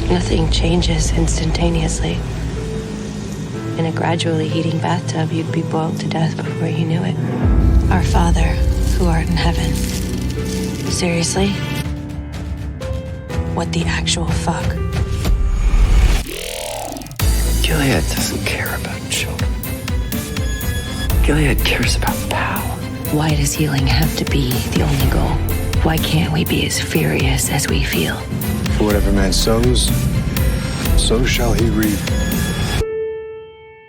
Nothing changes instantaneously. In a gradually heating bathtub, you'd be boiled to death before you knew it. Our Father, who art in heaven. Seriously? What the actual fuck? Gilead doesn't care about children. Gilead cares about power. Why does healing have to be the only goal? Why can't we be as furious as we feel? For whatever man sows, so shall he reap.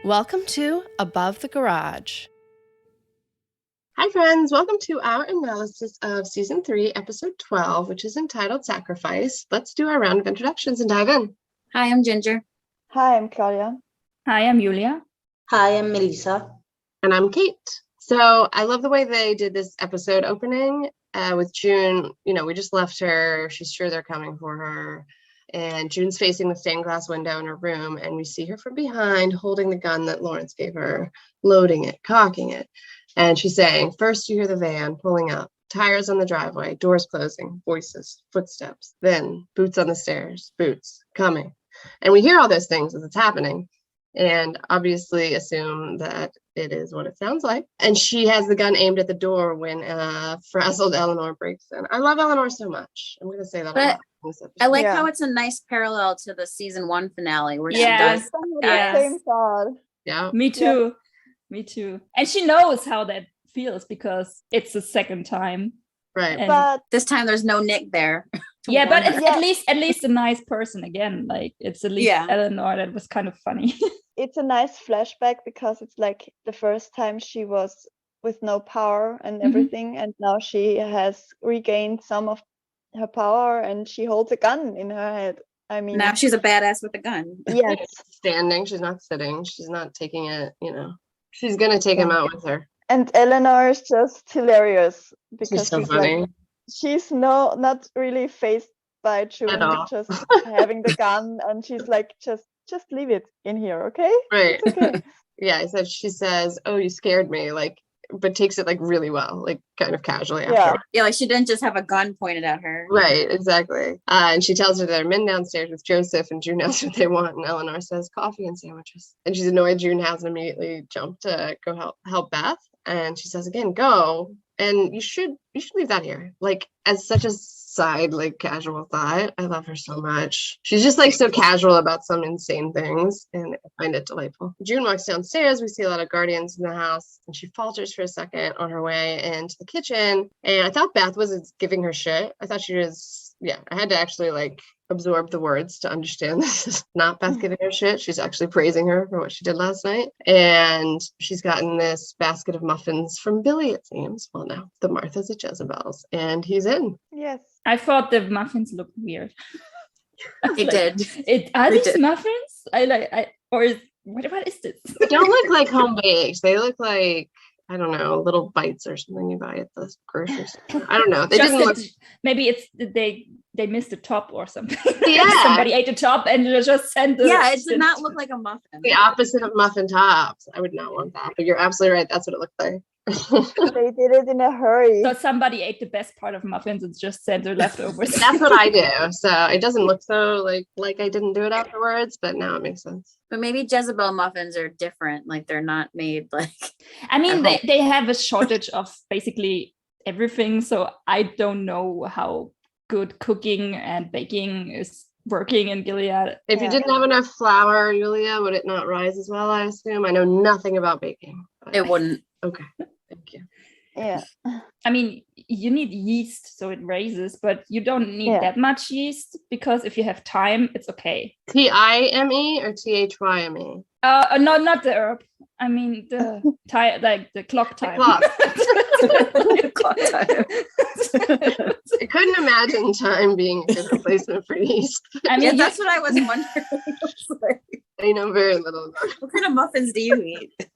Welcome to Above the Garage. Hi friends, welcome to our analysis of Season 3, Episode 12, which is entitled Sacrifice. Let's do our round of introductions and dive in. Hi, I'm Ginger. Hi, I'm Claudia. Hi, I'm Julia. Hi, I'm Melissa. And I'm Kate. So I love the way they did this episode opening with June. You know, we just left her. She's sure they're coming for her. And June's facing the stained glass window in her room. And we see her from behind holding the gun that Lawrence gave her, loading it, cocking it. And she's saying, first you hear the van pulling up, tires on the driveway, doors closing, voices, footsteps, then boots on the stairs, boots coming. And we hear all those things as it's happening and obviously assume that it is what it sounds like. And she has the gun aimed at the door when frazzled Eleanor breaks in. I love Eleanor so much. I'm going to say that a lot. I like how it's a nice parallel to the season 1 finale where she does the same thought. Yeah. Me too. Me too. And she knows how that feels because it's the second time. Right. And but this time there's no Nick there. Yeah, but it's at least a nice person again. Like it's at least Eleanor that was kind of funny. It's a nice flashback because it's like the first time she was with no power and everything, and now she has regained some of her power and she holds a gun in her head. I mean, now she's a badass with a gun. Yes. Standing, she's not sitting, she's not taking it, you know. She's gonna take him out with her. And Eleanor is just hilarious because she's so funny. Like, she's not really faced by June just having the gun, and she's like, just leave it in here, okay? Right. It's okay. Yeah, she says, "Oh, you scared me," like, but takes it like really well, like kind of casually after. Yeah, like she didn't just have a gun pointed at her. Right, exactly. And she tells her there are men downstairs with Joseph, and June asks what they want, and Eleanor says coffee and sandwiches. And she's annoyed June hasn't immediately jumped to go help Beth. And she says again, go. And you should leave that here. Like, as such a side, like, casual thought. I love her so much. She's just like so casual about some insane things, and I find it delightful. June walks downstairs. We see a lot of guardians in the house, and she falters for a second on her way into the kitchen. And I thought Beth was giving her shit. I thought she was, I had to actually like absorb the words to understand this is not Beth giving her shit. She's actually praising her for what she did last night. And she's gotten this basket of muffins from Billy, it seems. Well, no, the Marthas at Jezebel's, and he's in. Yes. I thought the muffins looked weird. It did. Are these muffins? What is this? They don't look like home baked. They look like, I don't know, little bites or something you buy at the grocery store. I don't know. They didn't look. Maybe it's they missed the top or something. Yeah. Somebody ate the top and just sent the. Yeah, it did not look like a muffin. The opposite of muffin tops. I would not want that. But you're absolutely right. That's what it looked like. They did it in a hurry. So somebody ate the best part of muffins and just sent their leftovers. That's what I do. So it doesn't look so like I didn't do it afterwards, but now it makes sense. But maybe Jezebel muffins are different. Like they're not made like. I mean, they have a shortage of basically everything. So I don't know how good cooking and baking is working in Gilead. If you didn't have enough flour, Julia, would it not rise as well, I assume? I know nothing about baking. It wouldn't. Okay. Thank you. Yeah. I mean, you need yeast so it raises, but you don't need that much yeast because if you have time, it's okay. T-I-M-E or T-H-Y-M-E? Not the herb. I mean the time, like the clock time. The clock. I couldn't imagine time being a good replacement for yeast. I mean, that's what I was wondering. I know very little about it. What kind of muffins do you eat?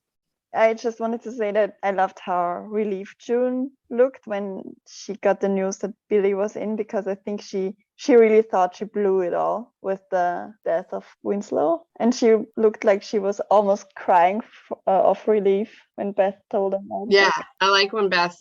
I just wanted to say that I loved how relieved June looked when she got the news that Billy was in, because I think she really thought she blew it all with the death of Winslow, and she looked like she was almost crying of relief when Beth told him all Yeah, this. I like when Beth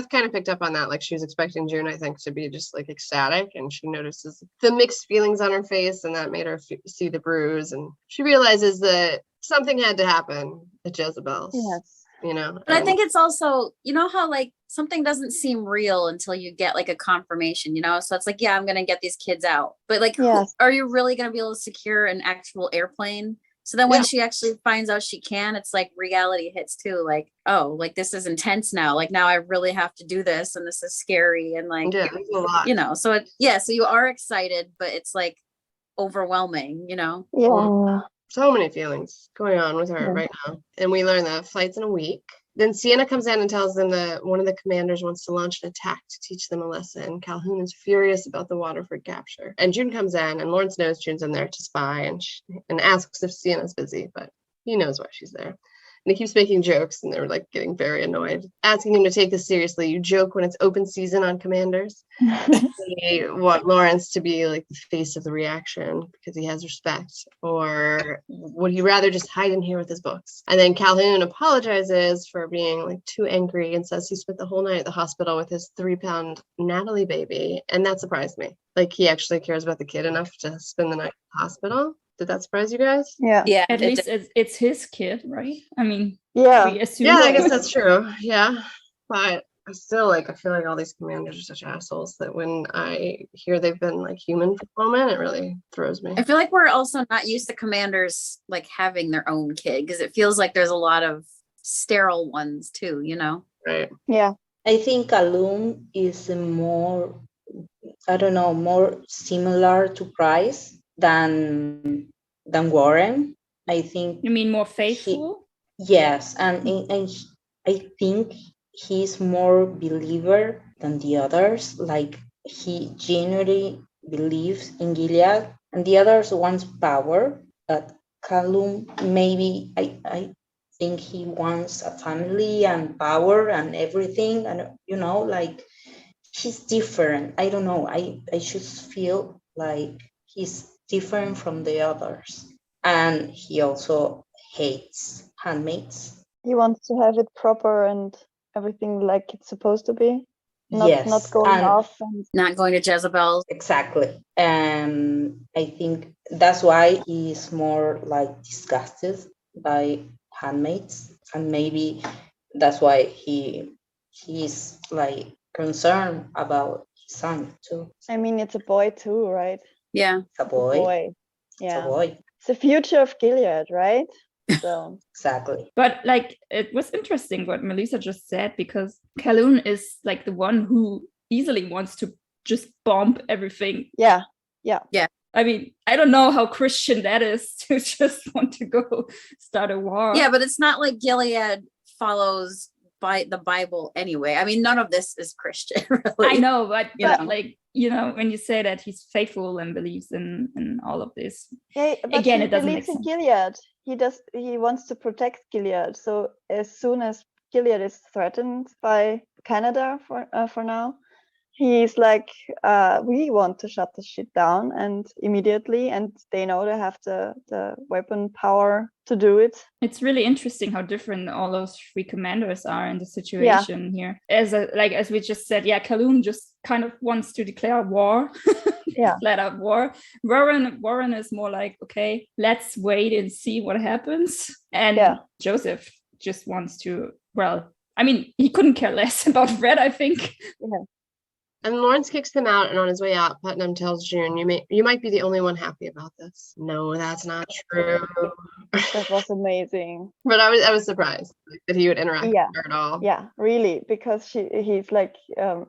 kind of picked up on that. Like, she was expecting June, I think, to be just like ecstatic, and she notices the mixed feelings on her face, and that made her see the bruise, and she realizes that something had to happen at Jezebel's. Yes. You know, But I think it's also, you know how like something doesn't seem real until you get like a confirmation, you know? So it's like, yeah, I'm going to get these kids out. But like, Yes. are you really going to be able to secure an actual airplane? So then when she actually finds out she can, it's like reality hits too. Like, oh, like this is intense now. Like now I really have to do this, and this is scary, and like, it's a lot. you know, so so you are excited, but it's like overwhelming, you know? Yeah. So many feelings going on with her right now. And we learn that flight's in a week. Then Sienna comes in and tells them that one of the commanders wants to launch an attack to teach them a lesson. Calhoun is furious about the Waterford capture. And June comes in, and Lawrence knows June's in there to spy, and asks if Sienna's busy, but he knows why she's there. And he keeps making jokes, and they're like getting very annoyed, asking him to take this seriously. You joke when it's open season on commanders. They want Lawrence to be like the face of the reaction because he has respect, or would he rather just hide in here with his books? And then Calhoun apologizes for being like too angry and says he spent the whole night at the hospital with his 3-pound Natalie baby, and that surprised me. Like, he actually cares about the kid enough to spend the night at the hospital. Did that surprise you guys? Yeah. At least it's his kid, right? I mean, Yeah. we assume. Yeah, I guess that's true. Yeah, but I still I feel like all these commanders are such assholes that when I hear they've been like human for a moment, it really throws me. I feel like we're also not used to commanders like having their own kid, because it feels like there's a lot of sterile ones too, you know? Right. Yeah. I think Calhoun is more, I don't know, more similar to Price than Warren. I think. You mean more faithful? Yes, and I think he's more believer than the others. Like, he genuinely believes in Gilead, and the others wants power. But Calum, maybe I think he wants a family and power and everything, and like, he's different. I don't know. I just feel like he's different from the others, and he also hates handmaids. He wants to have it proper and everything like it's supposed to be. Not going off and not going to Jezebel. Exactly. And I think that's why he's more like disgusted by handmaids, and maybe that's why he's like concerned about his son too. I mean, it's a boy too, right? Yeah. It's a boy. Yeah. It's a boy. It's the future of Gilead, right? So Exactly. But like, it was interesting what Melissa just said, because Calhoun is like the one who easily wants to just bomb everything. Yeah. I mean, I don't know how Christian that is to just want to go start a war. Yeah, but it's not like Gilead follows by the Bible anyway. I mean, none of this is Christian, really. I know, but like, when you say that he's faithful and believes in all of this, but again, he it doesn't make believes in sense. Gilead. He wants to protect Gilead. So as soon as Gilead is threatened by Canada for now, he's like, we want to shut this shit down, and immediately, and they know they have the weapon power to do it. It's really interesting how different all those three commanders are in the situation here. As we just said, Calhoun just kind of wants to declare war. Flat out war. Warren is more like, okay, let's wait and see what happens. And Joseph just wants to, he couldn't care less about Red, I think. Yeah. And Lawrence kicks them out, and on his way out, Putnam tells June, you might be the only one happy about this. No, that's not true. That was amazing. But I was surprised that he would interact with her at all. Yeah, really, because he's like,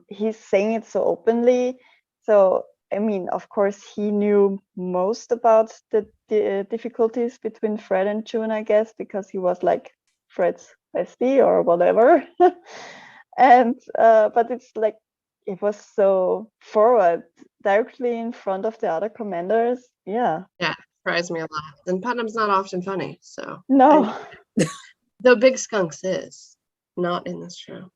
he's saying it so openly. So, I mean, of course, he knew most about the difficulties between Fred and June, I guess, because he was like Fred's bestie or whatever. And, but it's like, it was so forward, directly in front of the other commanders. Yeah. Yeah, surprised me a lot. And Putnam's not often funny, so. No. Though Big Skunks is not in this show.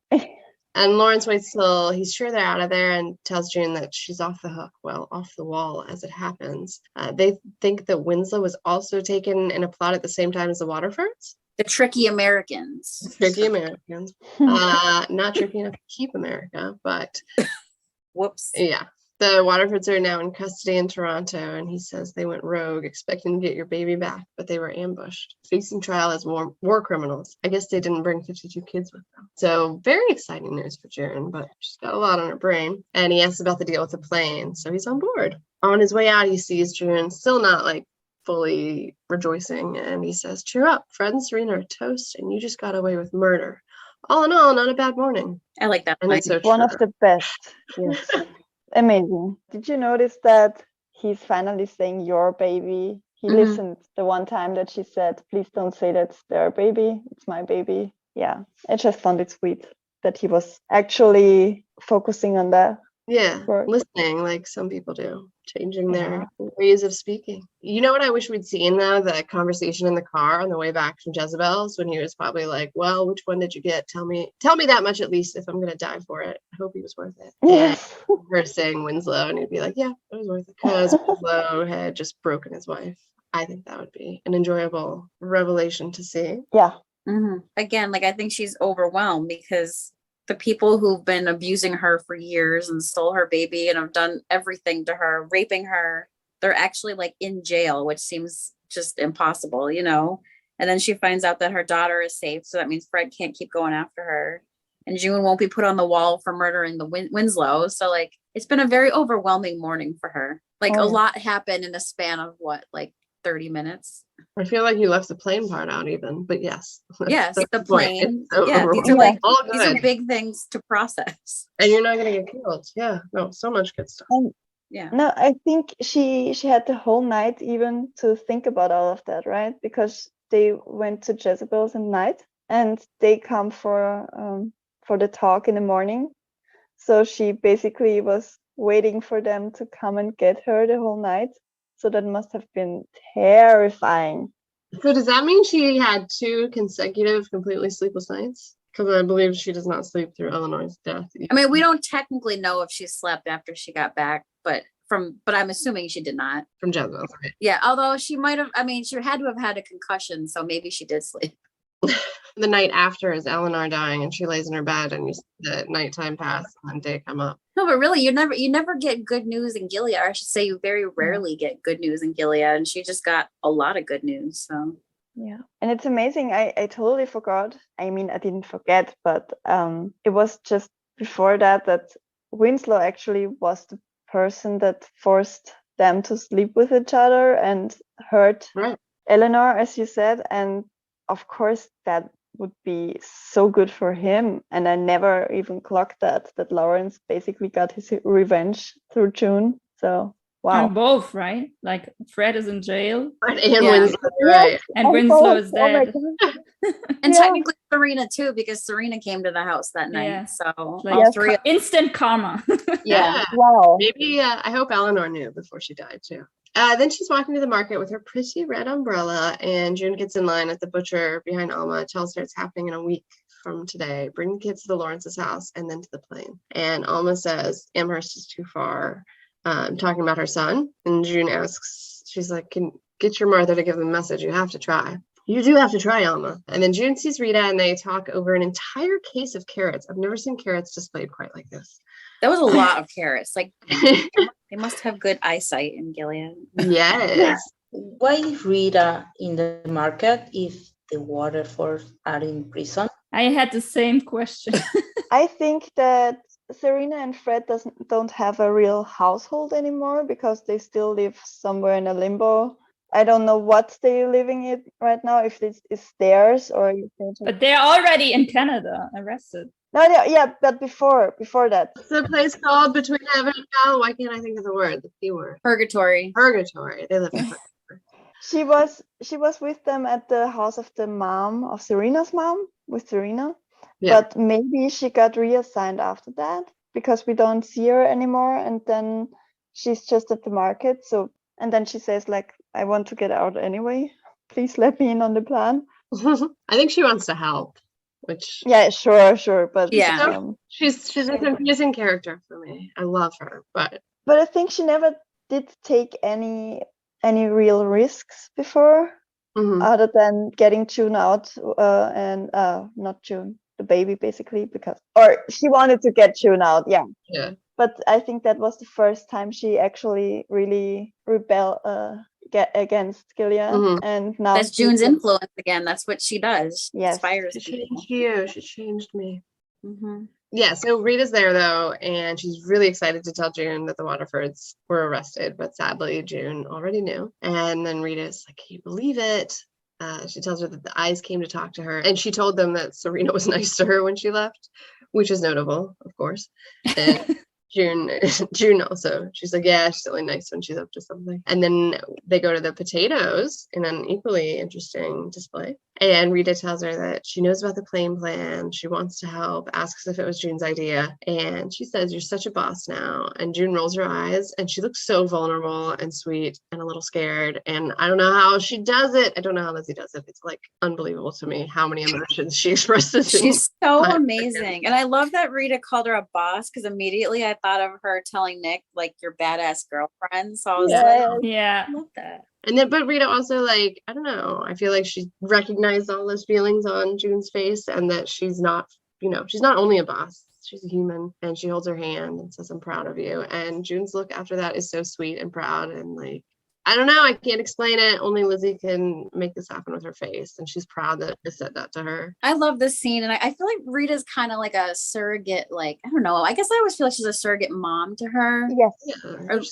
And Lawrence waits till he's sure they're out of there and tells June that she's off the hook. Well, off the wall as it happens. They think that Winslow was also taken in a plot at the same time as the Waterfords. The tricky Americans. Tricky Americans. Not tricky enough to keep America, but whoops. Yeah. The Waterfords are now in custody in Toronto, and he says they went rogue, expecting to get your baby back, but they were ambushed, facing trial as war criminals. I guess they didn't bring 52 kids with them. So very exciting news for June, but she's got a lot on her brain. And he asks about the deal with the plane, so he's on board. On his way out, he sees June still not like fully rejoicing, and he says, cheer up, Fred and Serena are toast, and you just got away with murder. All in all, not a bad morning. I like that. And it's so one true. of the best. Yes. Amazing. Did you notice that he's finally saying your baby? He listened the one time that she said, please don't say that's their baby, it's my baby. Yeah, I just found it sweet that he was actually focusing on that. Yeah, listening like some people do, changing their ways of speaking. You know what I wish we'd seen though? The conversation in the car on the way back from Jezebel's when he was probably like, well, which one did you get? Tell me that much at least if I'm going to die for it. I hope he was worth it. Yes. And her saying Winslow and he'd be like, yeah, it was worth it. Because Winslow had just broken his wife. I think that would be an enjoyable revelation to see. Yeah. Again, like I think she's overwhelmed because the people who've been abusing her for years and stole her baby and have done everything to her, raping her, they're actually like in jail, which seems just impossible, you know? And then she finds out that her daughter is safe. So that means Fred can't keep going after her. And June won't be put on the wall for murdering the Winslow. So like, it's been a very overwhelming morning for her. Like a lot happened in a span of what, like 30 minutes? I feel like you left the plane part out even, but yes. Yes, that's the point. plane. Yeah, these are like all these are big things to process. And you're not gonna get killed. Yeah, no, so much good stuff. Yeah. No, I think she had the whole night even to think about all of that, right? Because they went to Jezebel's at night and they come for the talk in the morning. So she basically was waiting for them to come and get her the whole night. So that must have been terrifying. So does that mean she had 2 consecutive completely sleepless nights? Because I believe she does not sleep through Eleanor's death. I mean, we don't technically know if she slept after she got back, but I'm assuming she did not. From Jezebel, right? Yeah, although she might have, I mean, she had to have had a concussion, so maybe she did sleep. The night after is Eleanor dying and she lays in her bed and you see the nighttime pass and then day come up. No, but really, you never get good news in Gilead. Or I should say you very rarely get good news in Gilead, and she just got a lot of good news. So yeah, and it's amazing. I totally forgot. I mean, I didn't forget, but it was just before that Winslow actually was the person that forced them to sleep with each other and hurt Eleanor, as you said, and of course that would be so good for him. And I never even clocked that Lawrence basically got his revenge through June. So wow. On both, right? Like Fred is in jail. And Winslow, right. And Winslow is dead. And technically Serena too, because Serena came to the house that night. Yeah. So like all 3 instant karma. Yeah. Wow. Maybe I hope Eleanor knew before she died too. Then she's walking to the market with her pretty red umbrella, and June gets in line at the butcher behind Alma, tells her it's happening in a week from today. Bring the kids to the Lawrence's house and then to the plane. And Alma says Amherst is too far, talking about her son. And June asks, she's like, can get your mother to give them a message. You have to try. You do have to try, Alma. And then June sees Rita and they talk over an entire case of carrots. I've never seen carrots displayed quite like this. That was a lot of carrots. Like they must have good eyesight in Gilead. Yes. Why is Rita in the market if the Waterfords are in prison? I had the same question. I think that Serena and Fred don't have a real household anymore because they still live somewhere in a limbo. I don't know what they're living in right now, if this is theirs or... But they're already in Canada, arrested. No, yeah, but before that. It's a place called Between Heaven and Hell. Why can't I think of the word? The P word. Purgatory. Purgatory. They live in purgatory. She was with them at the house of the mom of Serena's mom, with Serena. Yeah. But maybe she got reassigned after that because we don't see her anymore. And then she's just at the market. So, and then she says like, I want to get out anyway. Please let me in on the plan. I think she wants to help, which Yeah, sure, but Yeah. she's a confusing character for me. I love her, but I think she never did take any real risks before, other than getting June out and not June, the baby basically, or she wanted to get June out, yeah. But I think that was the first time she actually really get against Gilead, and now that's June's influence again. That's what she does. Yes, inspires she changed you. She changed me. Mm-hmm. Yeah, so Rita's there though, and she's really excited to tell June that the Waterfords were arrested, but sadly June already knew. And then Rita's like, "Can you believe it?" She tells her that the eyes came to talk to her, and she told them that Serena was nice to her when she left, which is notable, of course. And June also, she's like, yeah, she's only nice when she's up to something. And then they go to the potatoes in an equally interesting display. And Rita tells her that she knows about the plane plan. She wants to help, asks if it was June's idea. And she says, "You're such a boss now." And June rolls her eyes and she looks so vulnerable and sweet and a little scared. And I don't know how she does it. I don't know how Lizzie does it. It's like unbelievable to me how many emotions she expresses. She's so amazing. And I love that Rita called her a boss, because immediately I thought of her telling Nick, like, your badass girlfriend. So I was like, yeah, I love that. And then, but Rita also, like, I don't know, I feel like she recognized all those feelings on June's face, and that she's not, she's not only a boss, she's a human, and she holds her hand and says, "I'm proud of you." And June's look after that is so sweet and proud, and like, I don't know, I can't explain it. Only Lizzie can make this happen with her face, and she's proud that I said that to her. I love this scene, and I feel like Rita's kind of like a surrogate, like, I don't know, I guess I always feel like she's a surrogate mom to her. Yes.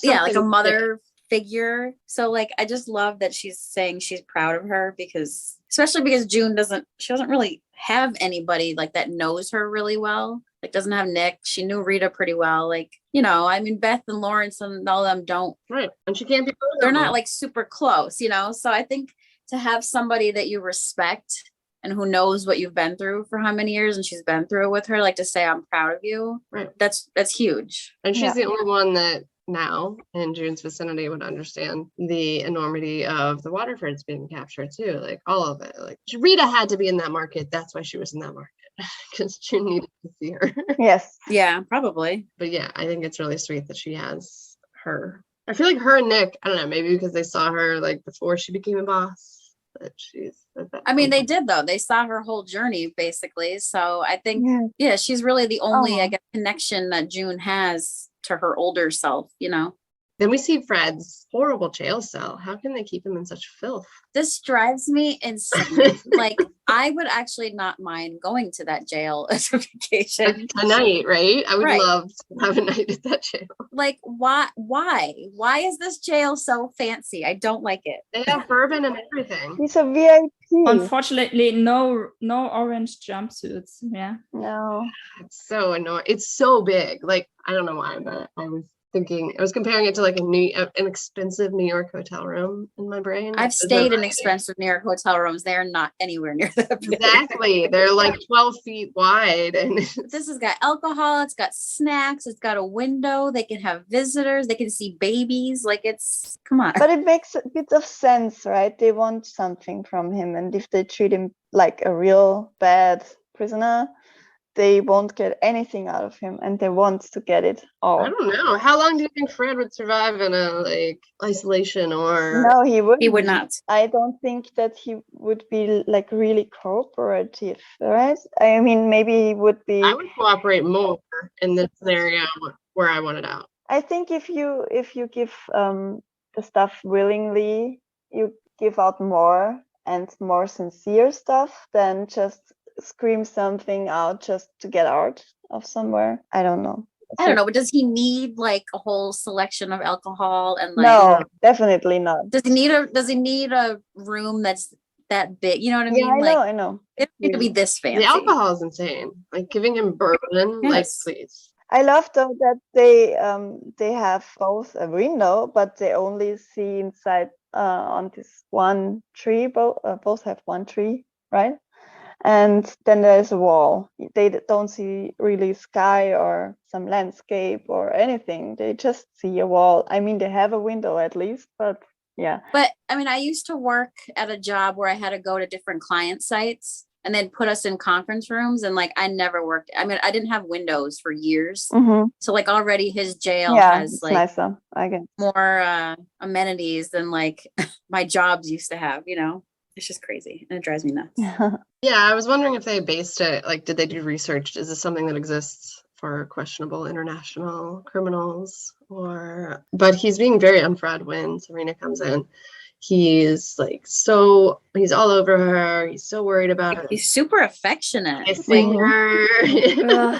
Like a mother figure. So like, I just love that she's saying she's proud of her, because especially because June doesn't really have anybody like that knows her really well. Like, doesn't have Nick. She knew Rita pretty well. Like, I mean, Beth and Lawrence and all of them don't. Right. And she can't be. They're not like super close, So I think to have somebody that you respect and who knows what you've been through for how many years, and she's been through it with her, like, to say, "I'm proud of you." Right. That's huge. And she's the only one that now in June's vicinity would understand the enormity of the Waterfords being captured too. Like, all of it. Like, Rita had to be in that market. That's why she was in that market, because June needed to see her. Yes. Yeah, probably. But yeah, I think it's really sweet that she has her. I feel like her and Nick, I don't know, maybe because they saw her like before she became a boss. I mean, they did though. They saw her whole journey basically. So I think, she's really the only, I guess, connection that June has to her older self, Then we see Fred's horrible jail cell. How can they keep him in such filth? This drives me insane. Like, I would actually not mind going to that jail as a vacation. A night, right? I would love to have a night at that jail. Like, why? Why is this jail so fancy? I don't like it. They have bourbon and everything. He's a VIP. Unfortunately, no orange jumpsuits. Yeah. No. It's so annoying. It's so big. Like, I don't know why, but I was comparing it to like an expensive New York hotel room in my brain. I've stayed in expensive New York hotel rooms. They're not anywhere near that big. Exactly. They're like 12 feet wide. And this has got alcohol. It's got snacks. It's got a window. They can have visitors. They can see babies. Like, come on. But it makes a bit of sense, right? They want something from him. And if they treat him like a real bad prisoner, they won't get anything out of him, and they want to get it all. I don't know. How long do you think Fred would survive in a isolation? Or no, he would. He would not. I don't think that he would be like really cooperative, right? I mean, maybe he would be. I would cooperate more in this scenario where I wanted out. I think if you give the stuff willingly, you give out more and more sincere stuff than just scream something out just to get out of somewhere. I don't know. I don't know, but does he need like a whole selection of alcohol and like? No, definitely not. Does he need a room that's that big? You know what I mean? I know. It need to be this fancy. The alcohol is insane. Like, giving him bourbon, like, please. I love though that they have both a window, but they only see inside on this one tree. Both have one tree, right? And then there's a wall. They don't see really sky or some landscape or anything. They just see a wall. I mean, they have a window at least, but Yeah. But I mean, I used to work at a job where I had to go to different client sites and then put us in conference rooms. And like, I never worked. I mean, I didn't have windows for years. So like already his jail has like nicer, I guess. more amenities than like my jobs used to have, you know? It's just crazy. And it drives me nuts. Yeah, I was wondering if they based it, like, did they do research? Is this something that exists for questionable international criminals? But he's being very unfried when Serena comes in. He's like, he's all over her. He's so worried about her. He's super affectionate. Kissing her,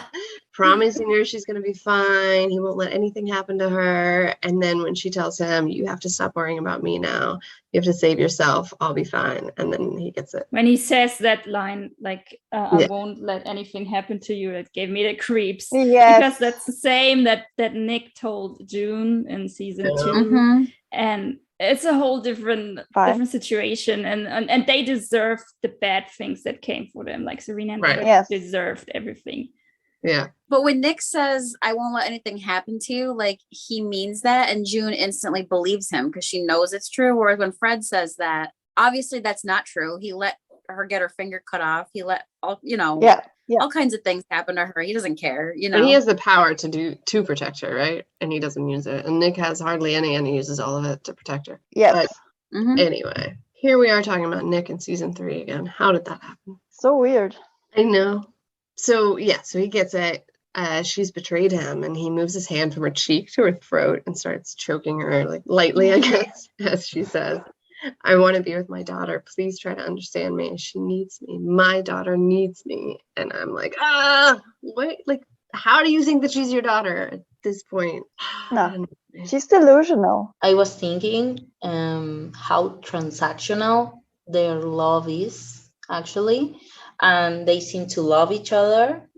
promising her she's going to be fine. He won't let anything happen to her. And then when she tells him, you have to stop worrying about me now. You have to save yourself. I'll be fine. And then he gets it. When he says that line, like, I won't let anything happen to you, it gave me the creeps. Yes. Because that's the same that Nick told June in season 2. And it's a whole different situation, and they deserve the bad things that came for them. Like Serena and Nick deserved everything. Yeah. But when Nick says, I won't let anything happen to you, like he means that, and June instantly believes him because she knows it's true. Whereas when Fred says that, obviously that's not true. He let her get her finger cut off. He let all kinds of things happen to her. He doesn't care, you know. And he has the power to protect her, right? And he doesn't use it. And Nick has hardly any, and he uses all of it to protect her. Yes. But anyway, here we are talking about Nick in season 3 again. How did that happen? So weird. I know. So he gets it. She's betrayed him, and he moves his hand from her cheek to her throat and starts choking her, like lightly, I guess, as she says. I want to be with my daughter. Please try to understand me. She needs me. My daughter needs me. And I'm like, what? Like, how do you think that she's your daughter at this point? No, she's delusional. I was thinking how transactional their love is, actually. And they seem to love each other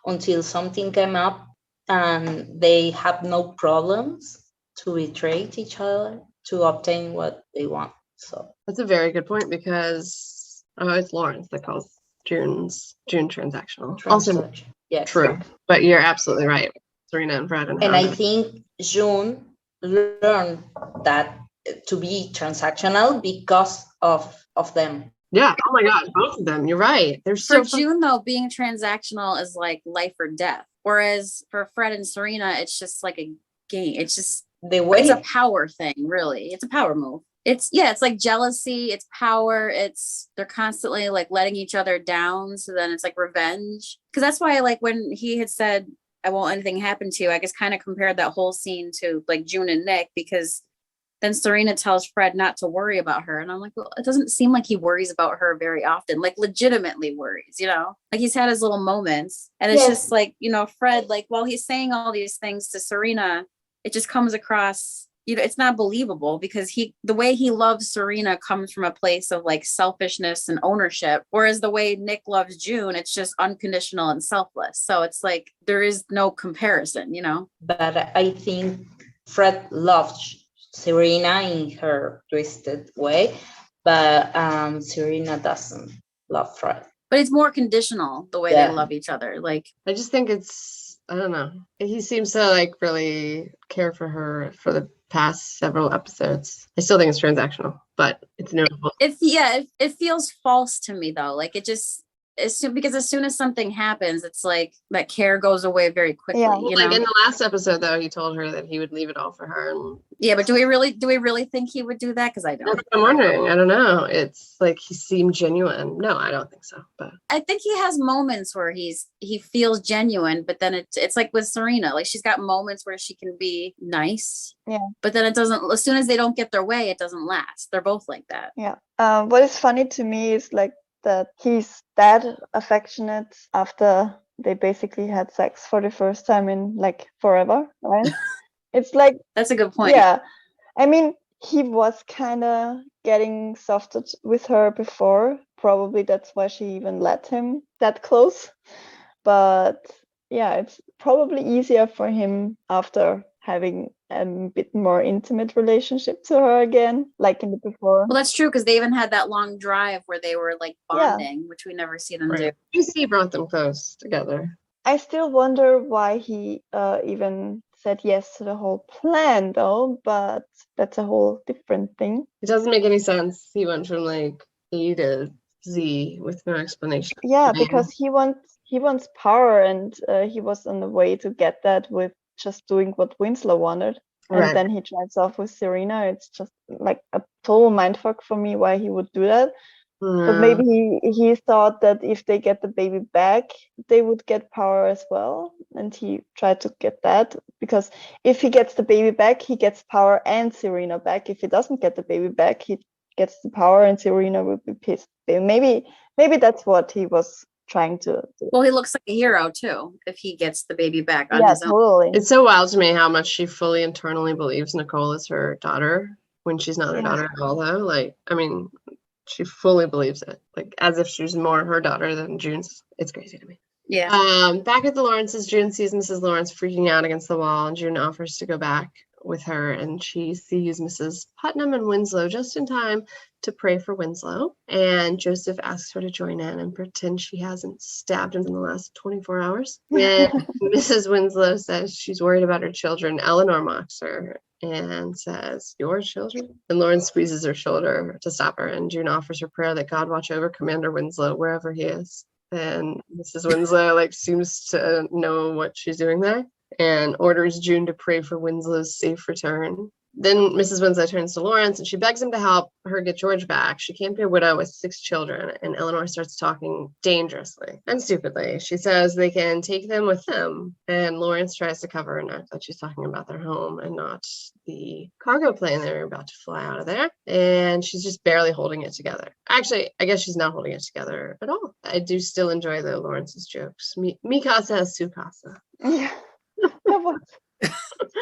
until something came up, and they have no problems to betray each other to obtain what they want. So that's a very good point, because it's Lawrence that calls June transactional. Also, yes, true. But you're absolutely right, Serena and Fred. And I think June learned that to be transactional because of them. Yeah. Oh my God, both of them. You're right. They're so for June though, being transactional is like life or death. Whereas for Fred and Serena, it's just like a game. It's just it's a power thing, really. It's a power move. It's like jealousy, it's power, they're constantly like letting each other down. So then it's like revenge. Because that's why, like, when he had said, I won't let anything happen to you, I just kind of compared that whole scene to like June and Nick, because then Serena tells Fred not to worry about her. And I'm like, well, it doesn't seem like he worries about her very often, like legitimately worries, you know, like he's had his little moments. And it's just like, you know, Fred, like while he's saying all these things to Serena, it just comes across, you know, it's not believable, because the way he loves Serena comes from a place of like selfishness and ownership. Whereas the way Nick loves June, it's just unconditional and selfless. So it's like, there is no comparison, you know? But I think Fred loves Serena in her twisted way, but Serena doesn't love Fred. But it's more conditional the way they love each other. Like, I just think I don't know. He seems to like really care for her for the past several episodes. I still think it's transactional, but it's notable. It feels false to me though. Like it just because as soon as something happens, it's like that care goes away very quickly. Yeah. You like know? in the last episode, though, he told her that he would leave it all for her. But do we really think he would do that? Because I don't. That's what I'm wondering. I don't know. It's like he seemed genuine. No, I don't think so. But I think he has moments where he feels genuine, but then it's like with Serena, like she's got moments where she can be nice. Yeah. But then it doesn't. As soon as they don't get their way, it doesn't last. They're both like that. Yeah. What is funny to me is like that he's that affectionate after they basically had sex for the first time in like forever, right? It's like, that's a good point. Yeah. I mean, he was kind of getting softer with her before. Probably that's why she even let him that close. But yeah, it's probably easier for him after having a bit more intimate relationship to her again, like in the before. Well, that's true, because they even had that long drive where they were like bonding, which we never see them do. You see, brought them close together. I still wonder why he even said yes to the whole plan, though, but that's a whole different thing. It doesn't make any sense. He went from like A to Z with no explanation. Yeah, because he wants power, and he was on the way to get that with just doing what Winslow wanted. And Right. then he drives off with Serena. It's just like a total mindfuck for me why he would do that. But maybe he thought that if they get the baby back, they would get power as well. And he tried to get that, because if he gets the baby back, he gets power and Serena back. If he doesn't get the baby back, he gets the power and Serena will be pissed. Maybe that's what he was trying to do. Well, he looks like a hero too if he gets the baby back on Yeah, his own. totally. It's so wild to me how much she fully internally believes Nicole is her daughter when she's not her daughter at all, though. Like, I mean, she fully believes it, like as if she's more her daughter than June's. It's crazy to me. Yeah. Back at the Lawrences, June sees Mrs. Lawrence freaking out against the wall, and June offers to go back with her, and she sees Mrs. Putnam and Winslow just in time to pray for Winslow. And Joseph asks her to join in and pretend she hasn't stabbed him in the last 24 hours. When Mrs. Winslow says she's worried about her children, Eleanor mocks her and says, "Your children?" And Lauren squeezes her shoulder to stop her, and June offers her prayer that God watch over Commander Winslow wherever he is. And Mrs. Winslow like seems to know what she's doing there and orders June to pray for Winslow's safe return. Then Mrs. Winslow turns to Lawrence and she begs him to help her get George back. She can't be a widow with 6 children, and Eleanor starts talking dangerously and stupidly. She says they can take them with them, and Lawrence tries to cover and act like she's talking about their home and not the cargo plane they're about to fly out of there. And she's just barely holding it together. Actually, I guess she's not holding it together at all. I do still enjoy the Lawrence's jokes. Mi casa es su casa. Yeah. That was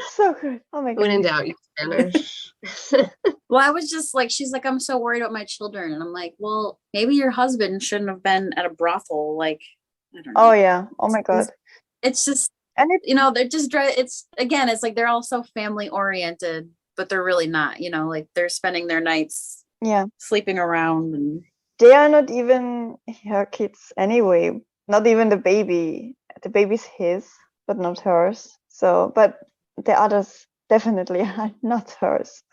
so good. Oh my god. When in doubt, use Spanish. Well, I was just like, she's like, I'm so worried about my children. And I'm like, well, maybe your husband shouldn't have been at a brothel. Like, I don't know. Oh yeah. Oh my god. It's just, and it, you know, they're just, it's again, it's like they're all so family oriented, but they're really not, you know, like they're spending their nights sleeping around. And they are not even her kids anyway. Not even the baby. The baby's his, but not hers. So, but the others definitely are not hers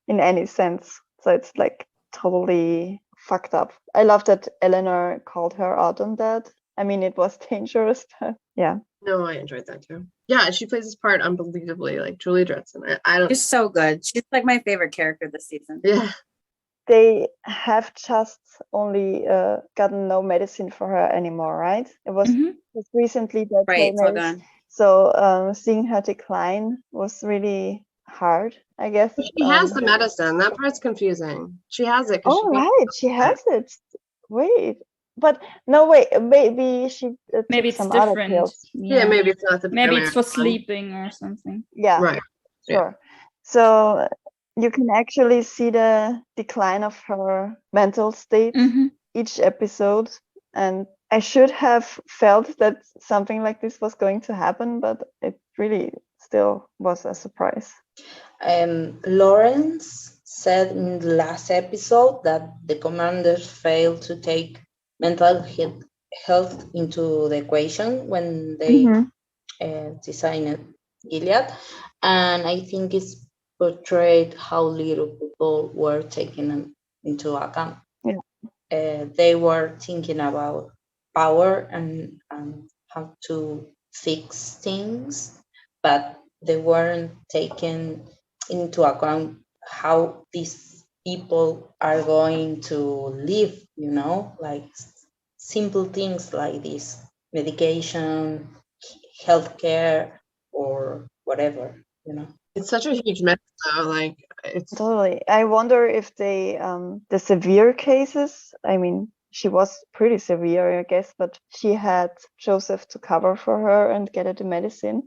in any sense. So it's like totally fucked up. I love that Eleanor called her out on that. I mean, it was dangerous, but yeah. No, I enjoyed that too. Yeah, she plays this part unbelievably, like Julie Dresden. I don't. She's so good. She's like my favorite character this season. Yeah. They have just only gotten no medicine for her anymore, right? It was just recently that right, it's all gone. So seeing her decline was really hard, I guess. But she has the medicine. That part's confusing. She has it. Oh, right. She has it. Wait. But no, wait. Maybe she maybe it's some different. other pills. Yeah, maybe it's not the maybe it's for one. sleeping or something. Yeah. Right. Sure. Yeah. So you can actually see the decline of her mental state each episode. And I should have felt that something like this was going to happen, but it really still was a surprise. Lawrence said in the last episode that the commanders failed to take mental health into the equation when they designed Gilead. And I think it's portrayed how little people were taken into account. Yeah. They were thinking about power and how to fix things, but they weren't taken into account how these people are going to live, you know, like simple things like this, medication, healthcare, or whatever, you know. It's such a huge mess, though. Like, it's totally. I wonder if they, the severe cases, I mean, she was pretty severe, I guess, but she had Joseph to cover for her and get her the medicine.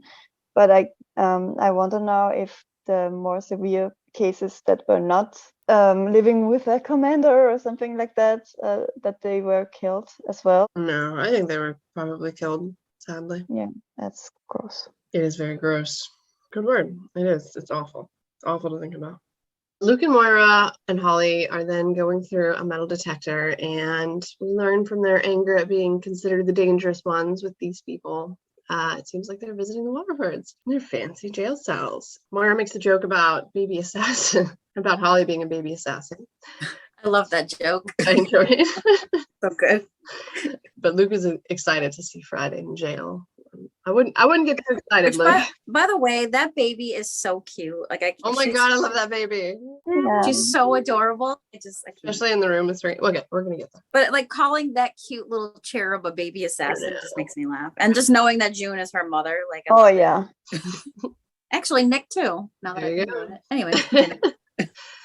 But I wonder now if the more severe cases that were not living with a commander or something like that, that they were killed as well. No, I think they were probably killed, sadly. Yeah, that's gross. It is very gross. Good word. It is. It's awful. It's awful to think about. Luke and Moira and Holly are then going through a metal detector, and we learn from their anger at being considered the dangerous ones with these people It seems like they're visiting the Waterfords in their fancy jail cells. Moira makes a joke about baby assassin, about Holly being a baby assassin. I love that joke. I enjoy it. So good. But Luke is excited to see Fred in jail. I wouldn't get too excited, Luke. By the way, that baby is so cute. Like oh my god, I love that baby. She's so adorable. Especially in the room with Serena. Okay, we're gonna get there. But like calling that cute little cherub a baby assassin just makes me laugh. And just knowing that June is her mother, like actually Nick too. Now that I think about it. Anyway.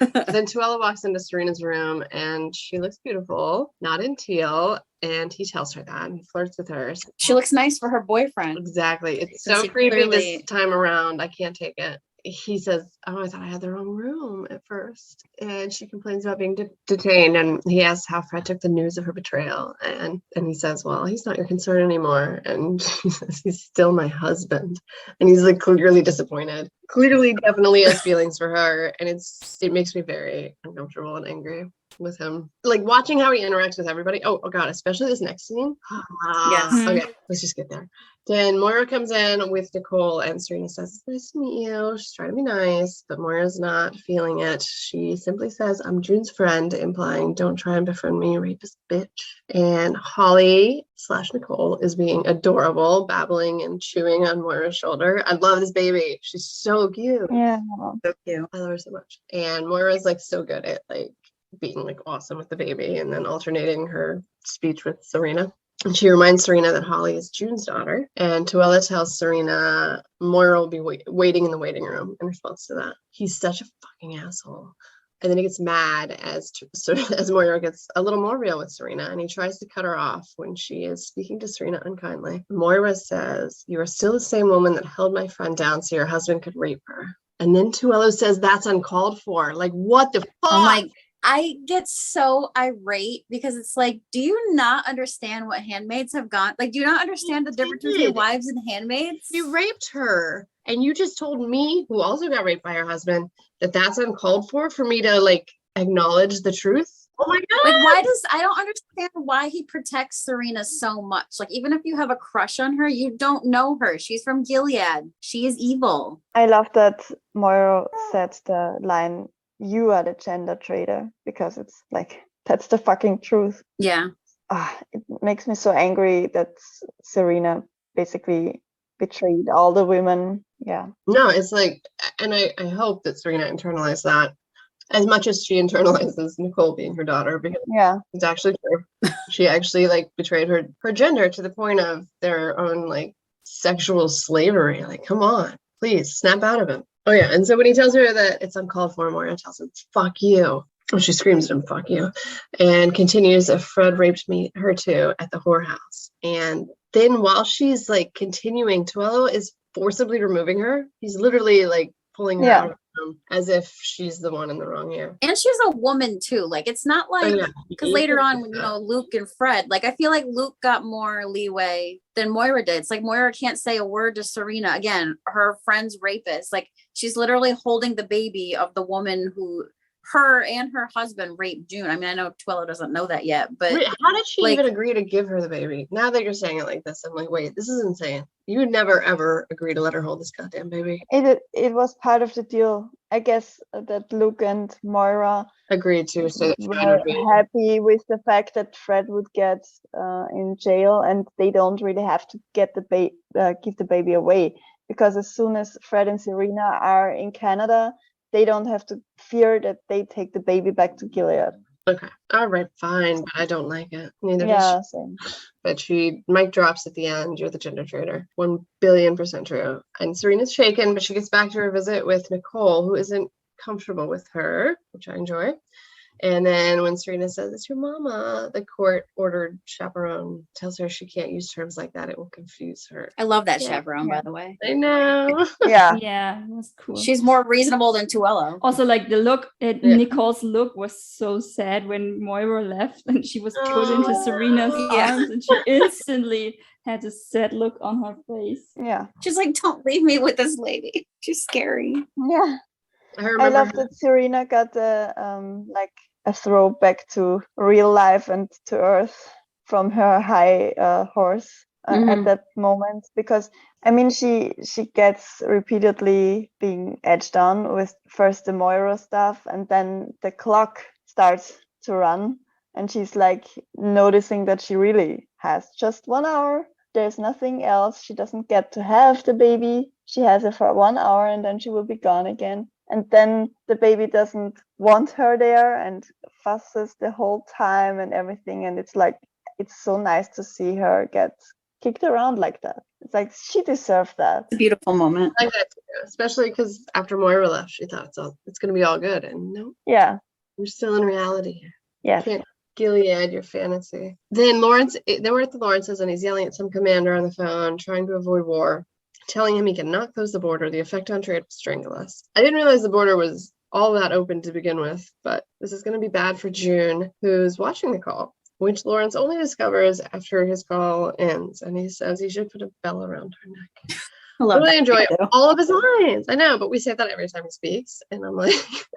Then Tuella walks into Serena's room and she looks beautiful, not in teal, and he tells her that and he flirts with her. She looks nice for her boyfriend. Exactly. It's so creepy this time around. I can't take it. He says, oh, I thought I had the wrong room at first. And she complains about being detained. And he asks how Fred took the news of her betrayal. And he says, well, he's not your concern anymore. And she says, he's still my husband. And he's like clearly disappointed. Clearly, definitely has feelings for her. And it makes me very uncomfortable and angry with him. Like watching how he interacts with everybody. Oh God, especially this next scene. Yes. Okay, let's just get there. Then Moira comes in with Nicole and Serena says, it's nice to meet you. She's trying to be nice, but Moira's not feeling it. She simply says, I'm June's friend, implying don't try and befriend me, rapist bitch. And Holly/Nicole is being adorable, babbling and chewing on Moira's shoulder. I love this baby. She's so cute. Yeah. So cute. I love her so much. And Moira's like so good at like being like awesome with the baby and then alternating her speech with Serena. And she reminds Serena that Holly is June's daughter. And Tuella tells Serena Moira will be waiting in the waiting room in response to that. He's such a fucking asshole. And then he gets mad as Moira gets a little more real with Serena, and he tries to cut her off when she is speaking to Serena unkindly. Moira says, you are still the same woman that held my friend down so your husband could rape her. And then Tuella says that's uncalled for. Like, what the fuck? Oh my, I get so irate because it's like, do you not understand what handmaids have gone? Like, do you not understand the difference between wives and handmaids? You raped her, and you just told me, who also got raped by her husband, that that's uncalled for me to like acknowledge the truth. Oh my god! Like, I don't understand why he protects Serena so much. Like, even if you have a crush on her, you don't know her. She's from Gilead. She is evil. I love that Moira said the line, you are the gender traitor, because it's like, that's the fucking truth. Yeah. It makes me so angry that Serena basically betrayed all the women. Yeah. No, it's like, and I hope that Serena internalized that as much as she internalizes Nicole being her daughter, because it's actually true. She actually like betrayed her gender to the point of their own like sexual slavery. Like, come on, please snap out of it. Oh yeah, and so when he tells her that it's uncalled for, Moira tells him, fuck you. Oh, she screams at him, fuck you. And continues, Fred raped her too at the whorehouse. And then while she's like continuing, Tuello is forcibly removing her. He's literally like pulling her out of the room as if she's the one in the wrong here. And she's a woman too. Like, it's not like, because later on, when, Luke and Fred, like, I feel like Luke got more leeway than Moira did. It's like Moira can't say a word to Serena. Again, her friend's rapist. Like, she's literally holding the baby of the woman who her and her husband raped June. I mean, I know Tuella doesn't know that yet, but wait, how did she even agree to give her the baby? Now that you're saying it like this, I'm like, wait, this is insane. You would never ever agree to let her hold this goddamn baby. It was part of the deal, I guess, that Luke and Moira agreed to, so that were happy with the fact that Fred would get in jail, and they don't really have to get give the baby away, because as soon as Fred and Serena are in Canada, they don't have to fear that they take the baby back to Gilead. Okay. All right, fine. But I don't like it. Neither does she. Same. But Mike drops at the end, you're the gender traitor. 1,000,000,000% true. And Serena's shaken, but she gets back to her visit with Nicole, who isn't comfortable with her, which I enjoy. And then when Serena says, it's your mama, the court-ordered chaperone tells her she can't use terms like that. It will confuse her. I love that chaperone, by the way. I know. Yeah, it was cool. She's more reasonable than Tuello. Also, like the look, Nicole's look was so sad when Moira left and she was put into Serena's arms, and she instantly had a sad look on her face. Yeah. She's like, don't leave me with this lady. She's scary. Yeah. I love that Serena got a throwback to real life and to Earth from her high horse at that moment, because I mean she gets repeatedly being edged on with first the Moira stuff, and then the clock starts to run, and she's like noticing that she really has just 1 hour. There's nothing else. She doesn't get to have the baby. She has it for 1 hour and then she will be gone again. And then the baby doesn't want her there and fusses the whole time and everything. And it's like, it's so nice to see her get kicked around like that. It's like she deserved that. It's a beautiful moment. I like that too, especially because after Moira left, she thought it's going to be all good. And no, yeah, we're still in reality. Yes. Can't Gilead your fantasy. Then we're at the Lawrence's and he's yelling at some commander on the phone, trying to avoid war, telling him he cannot close the border. The effect on trade will strangle us. I didn't realize the border was all that open to begin with, but this is going to be bad for June, who's watching the call, which Lawrence only discovers after his call ends, and he says he should put a bell around her neck. I really enjoy all of his lines. I know, but we say that every time he speaks, and I'm like,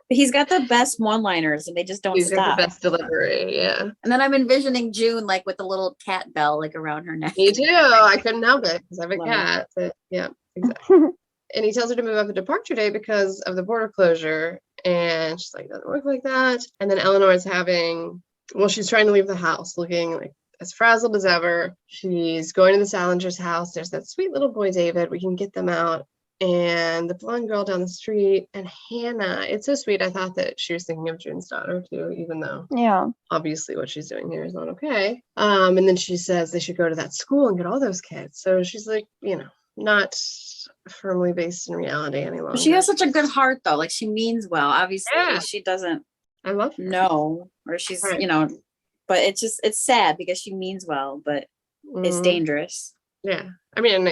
he's got the best one-liners, and they just don't he's stop. got the best delivery, yeah. And then I'm envisioning June like with the little cat bell like around her neck. Me too. I couldn't help it because I have a cat. But yeah, exactly. And he tells her to move up a departure day because of the border closure, and she's like, it doesn't work like that. And then Eleanor is she's trying to leave the house, looking like as frazzled as ever. She's going to the Salinger's house. There's that sweet little boy, David. We can get them out. And the blonde girl down the street, and Hannah. It's so sweet. I thought that she was thinking of June's daughter too, even though obviously what she's doing here is not okay. And then she says they should go to that school and get all those kids. So she's like, not firmly based in reality any longer. She has such a good heart though. Like she means well. Obviously she doesn't I love her. know, or she's but it's sad because she means well, but it's dangerous. Yeah. I mean,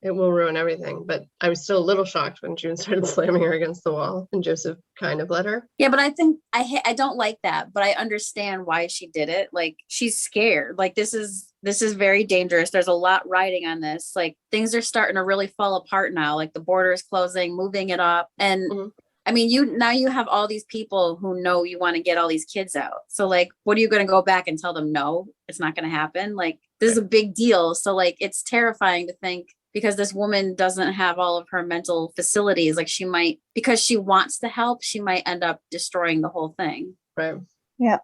it will ruin everything. But I was still a little shocked when June started slamming her against the wall and Joseph kind of let her. Yeah, but I think I don't like that, but I understand why she did it. Like she's scared. Like this is very dangerous. There's a lot riding on this. Like things are starting to really fall apart now. Like the border is closing, moving it up. And I mean, you have all these people who know you want to get all these kids out. So like, what are you going to go back and tell them? No, it's not going to happen. Like this is a big deal. So like, it's terrifying to think, because this woman doesn't have all of her mental facilities. Like she might, because she wants to help, she might end up destroying the whole thing. Right. Yeah.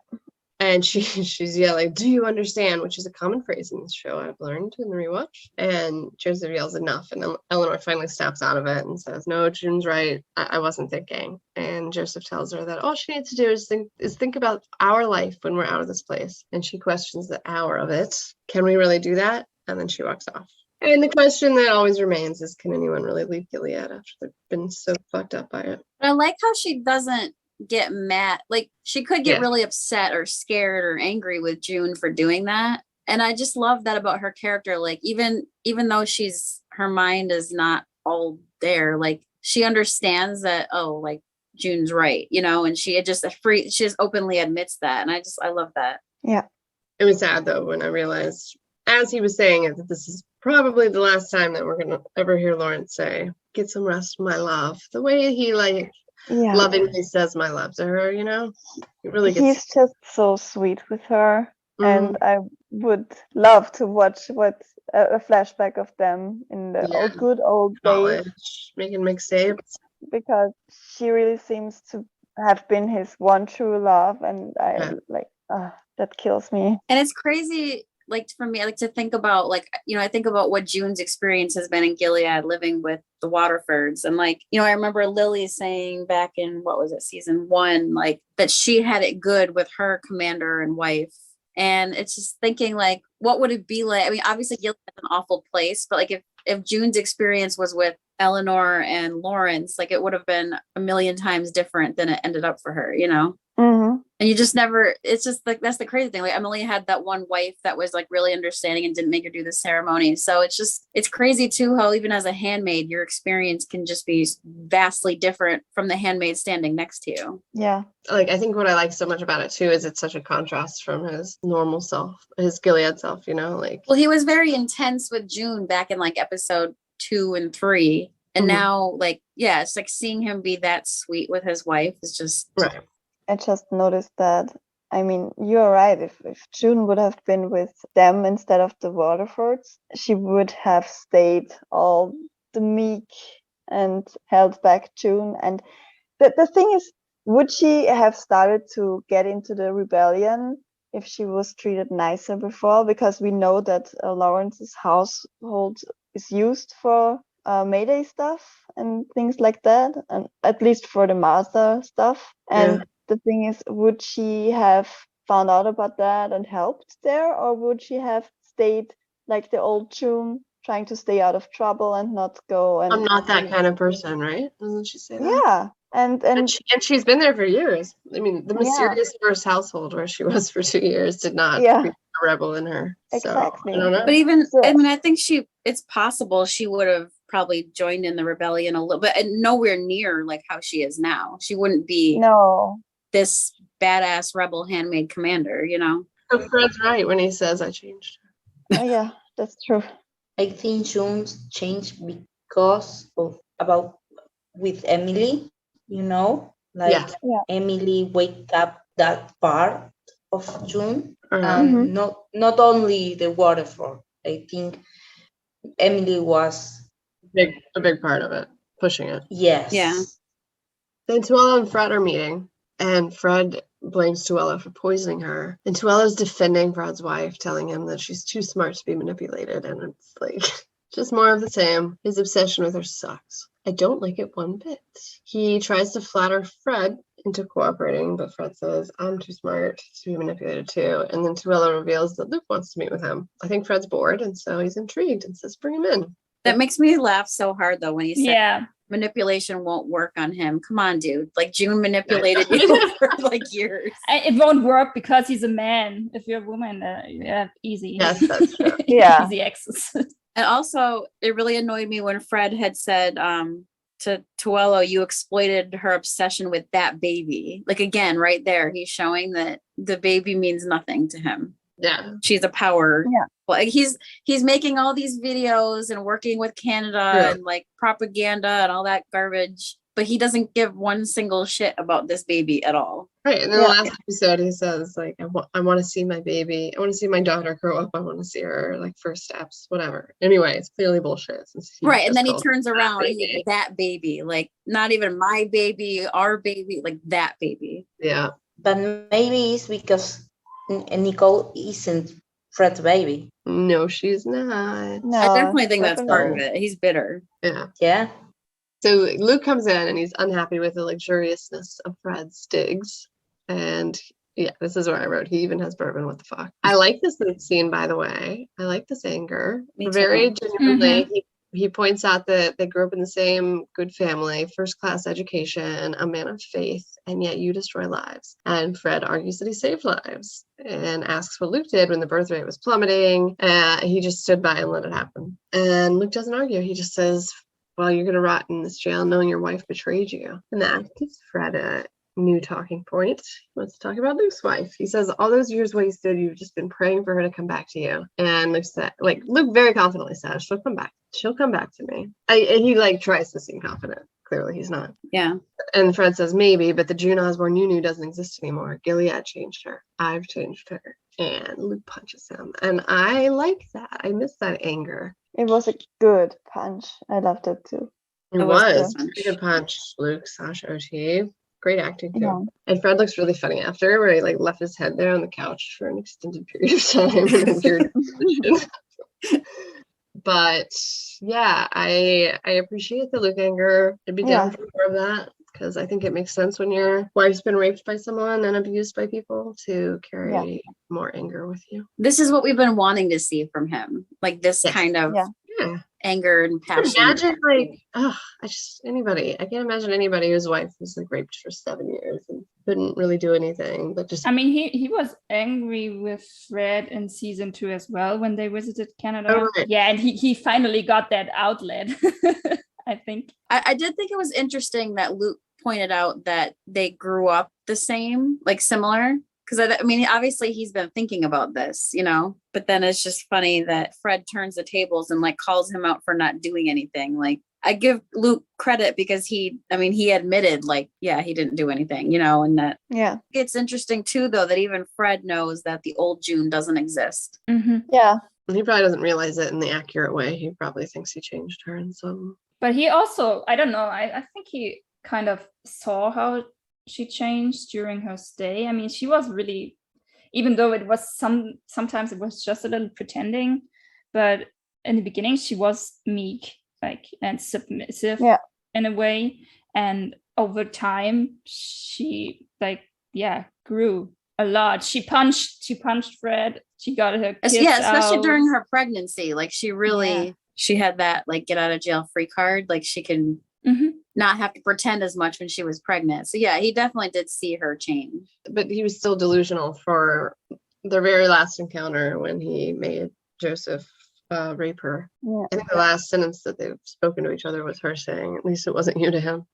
And she's yelling, "Do you understand?" Which is a common phrase in this show I've learned in the rewatch. And Joseph yells enough, and Eleanor finally snaps out of it and says, "No, June's right. I wasn't thinking." And Joseph tells her that all she needs to do is think about our life when we're out of this place. And she questions the hour of it. Can we really do that? And then she walks off. And the question that always remains is, can anyone really leave Gilead after they've been so fucked up by it? I like how she doesn't get mad. Like she could get really upset or scared or angry with June for doing that. And I just love that about her character. Like even though her mind is not all there, like she understands that, like June's right, and she just openly admits that. And I love that. Yeah. It was sad though when I realized, as he was saying it, that this is probably the last time that we're gonna ever hear Lawrence say, "Get some rest, my love." The way he lovingly says "my love" to her, he really gets. He's just so sweet with her, and I would love to watch a flashback of them in the good old days, making mixtapes, because she really seems to have been his one true love, and that kills me. And it's crazy. Like for me, I like to think about I think about what June's experience has been in Gilead living with the Waterfords. And I remember Lily saying back in, season 1, like that she had it good with her commander and wife. And it's just thinking what would it be like? I mean, obviously Gilead is an awful place, but if June's experience was with Eleanor and Lawrence, it would have been a million times different than it ended up for her, And you just never, it's just that's the crazy thing. Emily had that one wife that was really understanding and didn't make her do the ceremony. So it's crazy too, how even as a handmaid, your experience can just be vastly different from the handmaid standing next to you. Yeah. I think what I like so much about it too, is it's such a contrast from his normal self, his Gilead self, Well, he was very intense with June back in episode 2 and 3. And now it's seeing him be that sweet with his wife is just. Right. I just noticed that I mean, you're right. If June would have been with them instead of the Waterfords, she would have stayed all the meek and held back June. And the thing is, would she have started to get into the rebellion if she was treated nicer before? Because we know that Lawrence's household is used for Mayday stuff and things like that, and at least for the Martha stuff. And the thing is, would she have found out about that and helped there, or would she have stayed like the old June, trying to stay out of trouble and not go? And I'm not that kind of person, right? Doesn't she say that? Yeah, and she's been there for years. I mean, the mysterious first household where she was for 2 years did not create a rebel in her. Exactly. So, I don't know. But even, I mean, I think it's possible she would have probably joined in the rebellion a little bit, and nowhere near like how she is now. She wouldn't be this badass rebel handmaid commander, you know? So Fred's right when he says I changed her. Oh, yeah, that's true. I think June changed because of about with Emily, you know, like Emily wake up that part of June, and not only the Waterford. I think Emily was a big part of it, pushing it. Yes. Yeah. Then Tuella and Fred are meeting, and Fred blames Tuella for poisoning her. And Tuella's defending Fred's wife, telling him that she's too smart to be manipulated. And it's like just more of the same. His obsession with her sucks. I don't like it one bit. He tries to flatter Fred into cooperating, but Fred says, I'm too smart to be manipulated too. And then Tuella reveals that Luke wants to meet with him. I think Fred's bored, and so he's intrigued and says, bring him in. That makes me laugh so hard, though, when he said manipulation won't work on him. Come on, dude. Like, June manipulated you for like years. It won't work because he's a man. If you're a woman, you have easy. Yes, that's true. Easy access. And also, it really annoyed me when Fred had said to Tuello, you exploited her obsession with that baby. Like, again, right there, he's showing that the baby means nothing to him. Yeah. She's a power. Yeah. Well, he's making all these videos and working with Canada and like propaganda and all that garbage, but he doesn't give one single shit about this baby at all. Right. And then the last episode, he says, like, I want to see my baby. I want to see my daughter grow up. I want to see her, like, first steps, whatever. Anyway, it's clearly bullshit. Right. And then he turns around and he's that baby, like, not even my baby, our baby, like that baby. Yeah. But maybe it's because Nicole isn't Fred's baby. No, she's not. No, I definitely think that's part of it. He's bitter. Yeah. Yeah. So Luke comes in and he's unhappy with the luxuriousness of Fred's digs. And yeah, this is where I wrote, he even has bourbon. What the fuck? I like this scene, by the way. I like this anger. Very genuinely. He points out that they grew up in the same good family, first class education, a man of faith, and yet you destroy lives. And Fred argues that he saved lives and asks what Luke did when the birth rate was plummeting. He just stood by and let it happen. And Luke doesn't argue. He just says, well, you're going to rot in this jail knowing your wife betrayed you. And that gives Fred a new talking point. He wants to talk about Luke's wife. He says, all those years wasted, you've just been praying for her to come back to you. And Luke said, Luke very confidently says, she'll come back. She'll come back to me. And he tries to seem confident. Clearly he's not. Yeah. And Fred says, maybe, but the June Osborne you knew doesn't exist anymore. Gilead changed her. I've changed her. And Luke punches him. And I like that. I miss that anger. It was a good punch. I loved it too. It was a good punch, Luke, Sasha OT. Great acting too. Yeah. And Fred looks really funny after, where he left his head there on the couch for an extended period of time in a weird position. But yeah, I appreciate the Luke anger. I'd be down for more of that, because I think it makes sense when your wife's been raped by someone and abused by people to carry more anger with you. This is what we've been wanting to see from him, like this kind of anger and passion. Imagine I can't imagine anybody whose wife was raped for 7 years and couldn't really do anything, but just. I mean, he was angry with Fred in season 2 as well when they visited Canada. Oh, right. Yeah, and he finally got that outlet. I think. I did think it was interesting that Luke pointed out that they grew up the same, like similar. Because I mean, obviously he's been thinking about this, you know, but then it's just funny that Fred turns the tables and like calls him out for not doing anything. Like, I give Luke credit because he admitted like, yeah, he didn't do anything, you know, and that. Yeah. It's interesting too, though, that even Fred knows that the old June doesn't exist. Yeah. He probably doesn't realize it in the accurate way. He probably thinks he changed her in some. But he also, I don't know, I think he kind of saw how she changed during her stay. I mean, she was really, even though it was sometimes it was just a little pretending, but in the beginning she was meek, like, and submissive in a way. And over time she grew a lot. She punched Fred. She got her kids especially out. During her pregnancy. Like, she really she had that like get out of jail free card. Like, she can not have to pretend as much when she was pregnant. So yeah, he definitely did see her change. But he was still delusional for their very last encounter when he made Joseph rape her. Yeah. I think the last sentence that they've spoken to each other was her saying, "At least it wasn't you," to him.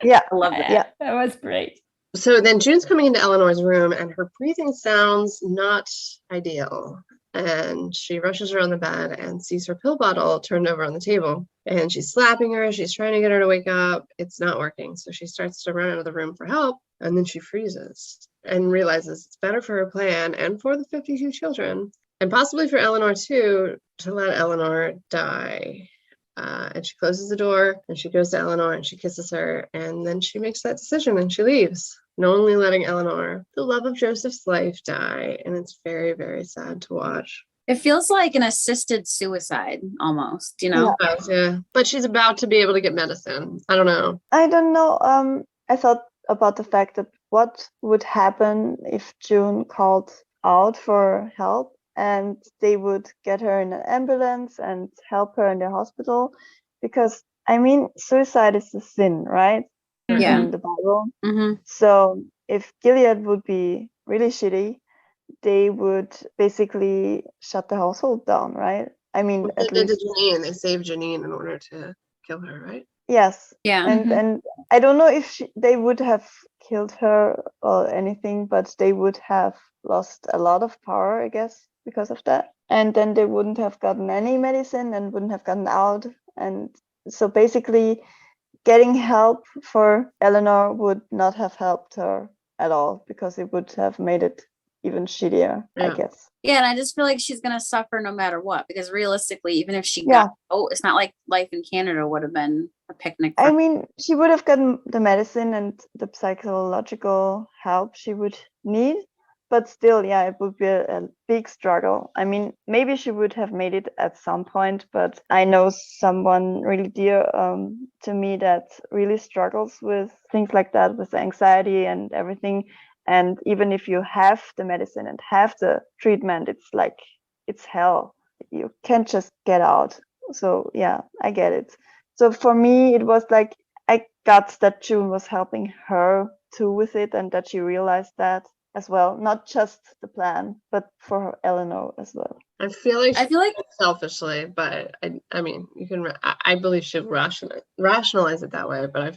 Yeah. I love that. Yeah. That was great. So then June's coming into Eleanor's room and her breathing sounds not ideal. And she rushes around the bed and sees her pill bottle turned over on the table. And she's slapping her. She's trying to get her to wake up. It's not working. So she starts to run out of the room for help. And then she freezes and realizes it's better for her plan and for the 52 children, and possibly for Eleanor too, to let Eleanor die. And she closes the door and she goes to Eleanor and she kisses her. And then she makes that decision and she leaves, knowingly letting Eleanor, the love of Joseph's life, die. And it's very, very sad to watch. It feels like an assisted suicide almost, you know? Yeah. But she's about to be able to get medicine. I don't know. I don't know. I thought about the fact that what would happen if June called out for help and they would get her in an ambulance and help her in the hospital, because I mean, suicide is a sin, right? Yeah. In the Bible. So if Gilead would be really shitty, they would basically shut the household down, right? I mean, Well, at they did least to Janine. They saved Janine in order to kill her, right? yes. Yeah. And I don't know if they would have killed her or anything, but they would have lost a lot of power, I guess, because of that. And then they wouldn't have gotten any medicine and wouldn't have gotten out. And so basically getting help for Eleanor would not have helped her at all, because it would have made it even shittier, I guess. Yeah, and I just feel like she's gonna suffer no matter what, because realistically, even if she got it's not like life in Canada would have been a picnic. I mean, she would have gotten the medicine and the psychological help she would need, but still, yeah, it would be a big struggle. I mean, maybe she would have made it at some point, but I know someone really dear to me that really struggles with things like that, with anxiety and everything. And even if you have the medicine and have the treatment, it's like, it's hell. You can't just get out. So yeah, I get it. So for me, it was like, I got that June was helping her too with it, and that she realized that as well, not just the plan, but for her Eleanor as well. I feel like selfishly, but I mean, you can. I believe she'll rationalize it that way, but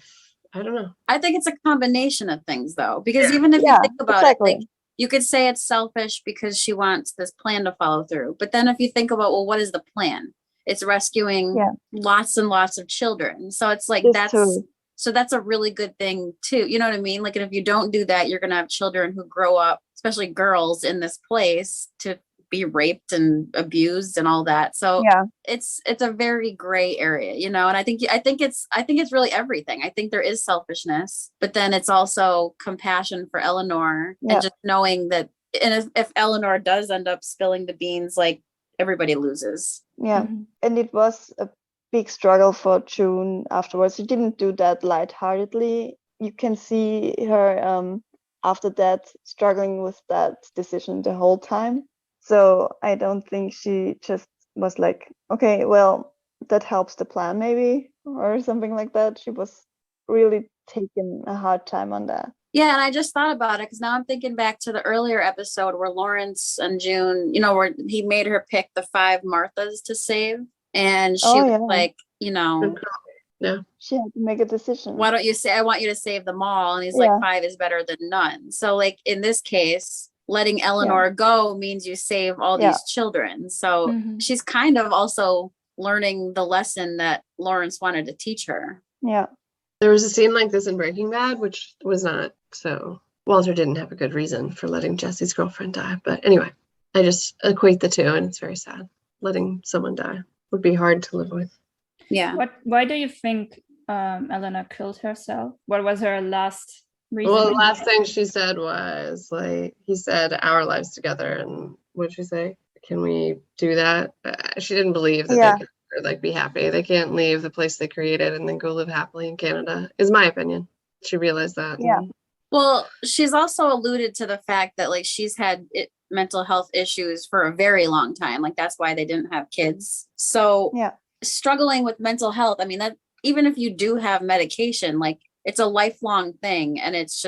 I don't know. I think it's a combination of things, though, because even if you think about it, like, you could say it's selfish because she wants this plan to follow through. But then if you think about, well, what is the plan? It's rescuing lots and lots of children. So it's like that's a really good thing too. You know what I mean? Like, and if you don't do that, you're going to have children who grow up, especially girls, in this place to be raped and abused and all that. So it's a very gray area, you know. And I think it's really everything. I think there is selfishness, but then it's also compassion for Eleanor and just knowing that, and if Eleanor does end up spilling the beans, like, everybody loses. Yeah. And it was a big struggle for June afterwards. She didn't do that lightheartedly. You can see her after that struggling with that decision the whole time. So I don't think she just was like, okay, well, that helps the plan maybe, or something like that. She was really taking a hard time on that. Yeah, and I just thought about it because now I'm thinking back to the earlier episode where Lawrence and June, you know, where he made her pick the 5 Marthas to save. And she was like, you know, No. She had to make a decision. Why don't you say, I want you to save them all? And he's Yeah. like, 5 is better than none. So like in this case, letting Eleanor go means you save all these children. So she's kind of also learning the lesson that Lawrence wanted to teach her. Yeah. There was a scene like this in Breaking Bad, which was not so. Walter didn't have a good reason for letting Jesse's girlfriend die. But anyway, I just equate the two, and it's very sad. Letting someone die would be hard to live with. Yeah. Why do you think Eleanor killed herself? What was her last reason? Well, the last thing she said was like, he said, our lives together. And what did she say? Can we do that? She didn't believe that they could like be happy. They can't leave the place they created and then go live happily in Canada, is my opinion. She realized that. Yeah. Well, she's also alluded to the fact that like she's had mental health issues for a very long time. Like that's why they didn't have kids. So struggling with mental health, I mean, that even if you do have medication, like it's a lifelong thing, and it's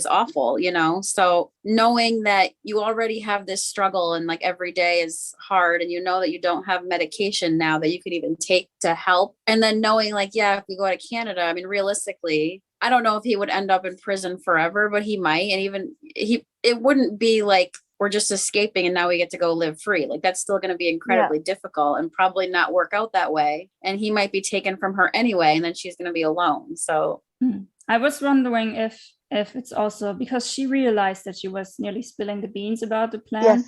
awful, you know? So knowing that you already have this struggle and like every day is hard, and you know that you don't have medication now that you could even take to help. And then knowing like, if we go to Canada, I mean, realistically, I don't know if he would end up in prison forever, but he might. And even it wouldn't be like we're just escaping and now we get to go live free. Like that's still going to be incredibly difficult and probably not work out that way. And he might be taken from her anyway, and then she's going to be alone. So I was wondering if it's also because she realized that she was nearly spilling the beans about the plan,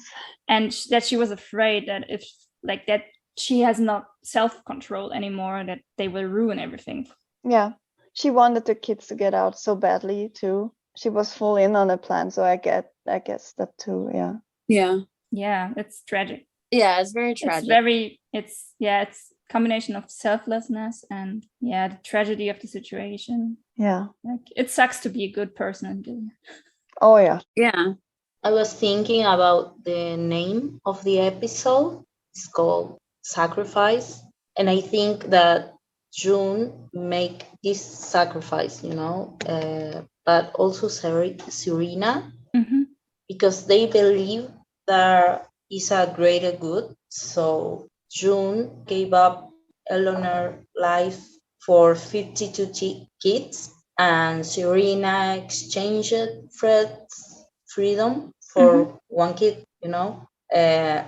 and that she was afraid that if like that she has not self-control anymore, that they will ruin everything. Yeah. She wanted the kids to get out so badly too. She was full in on the plan, so I guess that too. Yeah, it's tragic. Yeah, it's very tragic. It's combination of selflessness and the tragedy of the situation. Yeah, like it sucks to be a good person. Oh yeah. I was thinking about the name of the episode. It's called Sacrifice, and I think that June make this sacrifice, but also Serena, because they believe there is a greater good. So June gave up Eleanor's life for 52 kids, and Serena exchanged Fred's freedom for one kid,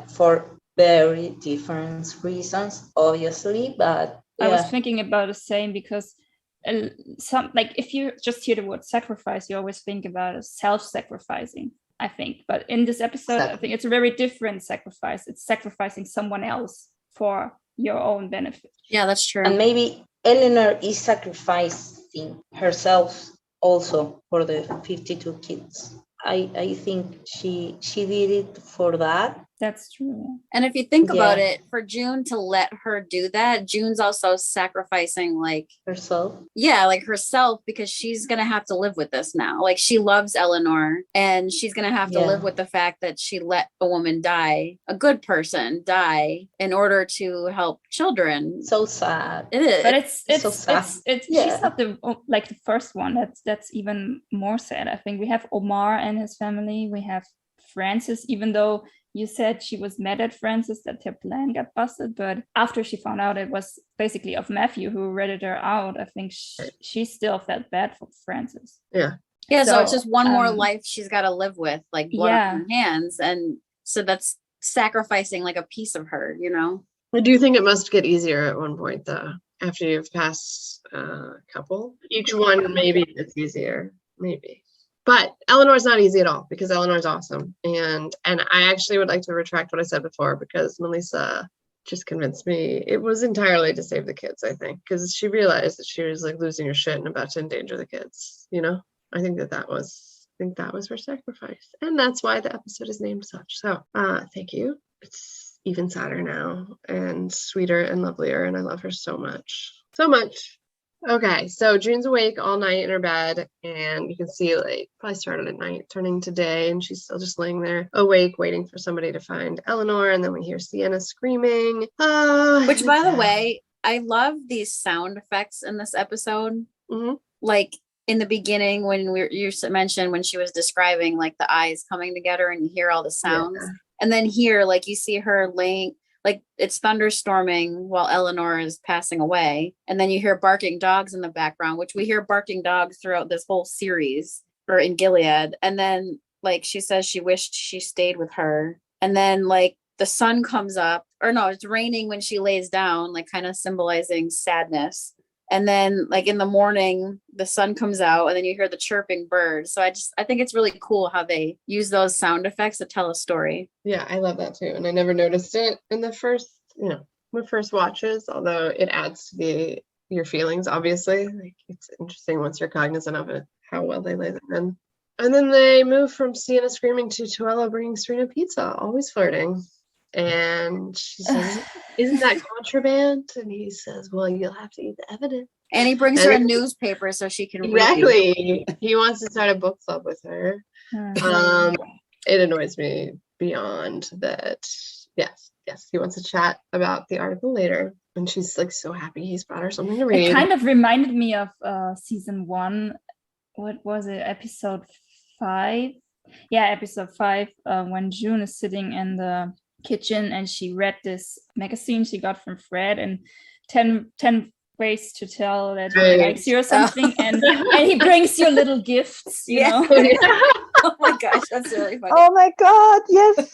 for very different reasons, obviously, but I was thinking about the same, because if you just hear the word sacrifice, you always think about a self-sacrificing, I think. But in this episode, I think it's a very different sacrifice. It's sacrificing someone else for your own benefit. Yeah, that's true. And maybe Eleanor is sacrificing herself also for the 52 kids. I think she did it for that. That's true. And if you think about it, for June to let her do that, June's also sacrificing like herself. Yeah, like herself, because she's going to have to live with this now. Like she loves Eleanor, and she's going to have to live with the fact that she let a woman die, a good person die, in order to help children. So sad. It is. But it's so sad. She's not the first one. That's even more sad. I think we have Omar and his family. We have Frances, even though you said she was mad at Frances that her plan got busted, but after she found out it was basically of Matthew who ratted her out, I think she still felt bad for Frances. Yeah. So it's just one more life she's got to live with, like blood on her hands, and so that's sacrificing like a piece of her, I do think it must get easier at one point, though, after you've passed a couple. Each one maybe it's easier, maybe. But Eleanor's not easy at all, because Eleanor's awesome. And I actually would like to retract what I said before, because Melissa just convinced me it was entirely to save the kids, I think, because she realized that she was like losing her shit and about to endanger the kids, I think that was her sacrifice. And that's why the episode is named such. So thank you. It's even sadder now and sweeter and lovelier. And I love her so much. So much. Okay, so June's awake all night in her bed, and you can see like probably started at night, turning to day, and she's still just laying there awake, waiting for somebody to find Eleanor. And then we hear Sienna screaming. Which, by the way, I love these sound effects in this episode. Mm-hmm. Like in the beginning, when you mentioned when she was describing like the eyes coming together, and you hear all the sounds, and then here, like you see her laying like it's thunderstorming while Eleanor is passing away. And then you hear barking dogs in the background, which we hear barking dogs throughout this whole series or in Gilead. And then like she says she wished she stayed with her. And then like the sun comes up, or no, it's raining when she lays down, like kind of symbolizing sadness. And then like in the morning, the sun comes out and then you hear the chirping birds. So I think it's really cool how they use those sound effects to tell a story. Yeah, I love that too. And I never noticed it in the first, my first watches, although it adds to your feelings, obviously. Like it's interesting once you're cognizant of it, how well they lay them in. And then they move from Sienna screaming to Tuella bringing Serena pizza, always flirting. And she says, isn't that contraband? And he says, well, you'll have to eat the evidence. And he brings her a newspaper so she can read. He wants to start a book club with her. It annoys me beyond that. Yes, he wants to chat about the article later. And she's like so happy he's brought her something to read. It kind of reminded me of season 1. What was it? Episode 5? Yeah, episode 5, when June is sitting in the kitchen and she read this magazine she got from Fred, and 10 ways to tell that he likes you or something, and he brings you little gifts, you know. Oh my gosh, that's really funny. Oh my god, yes.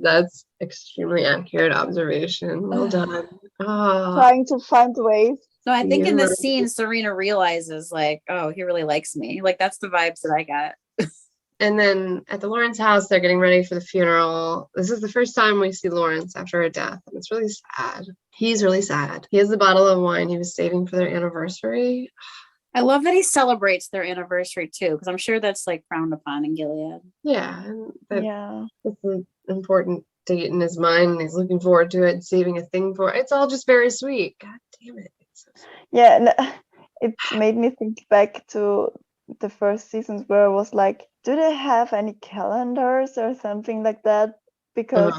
That's extremely accurate observation. Well done. Trying to find ways. So I think in this scene, Serena realizes like, oh, he really likes me. Like that's the vibes that I got. And then at the Lawrence house, they're getting ready for the funeral. This is the first time we see Lawrence after her death, and it's really sad. He's really sad. He has the bottle of wine he was saving for their anniversary. I love that he celebrates their anniversary too, because I'm sure that's like frowned upon in Gilead. Yeah, and it's an important date in his mind, and he's looking forward to it, saving a thing for it. It's all just very sweet. God damn it. It's so sweet. Yeah, and it made me think back to the first seasons where it was like, do they have any calendars or something like that? Because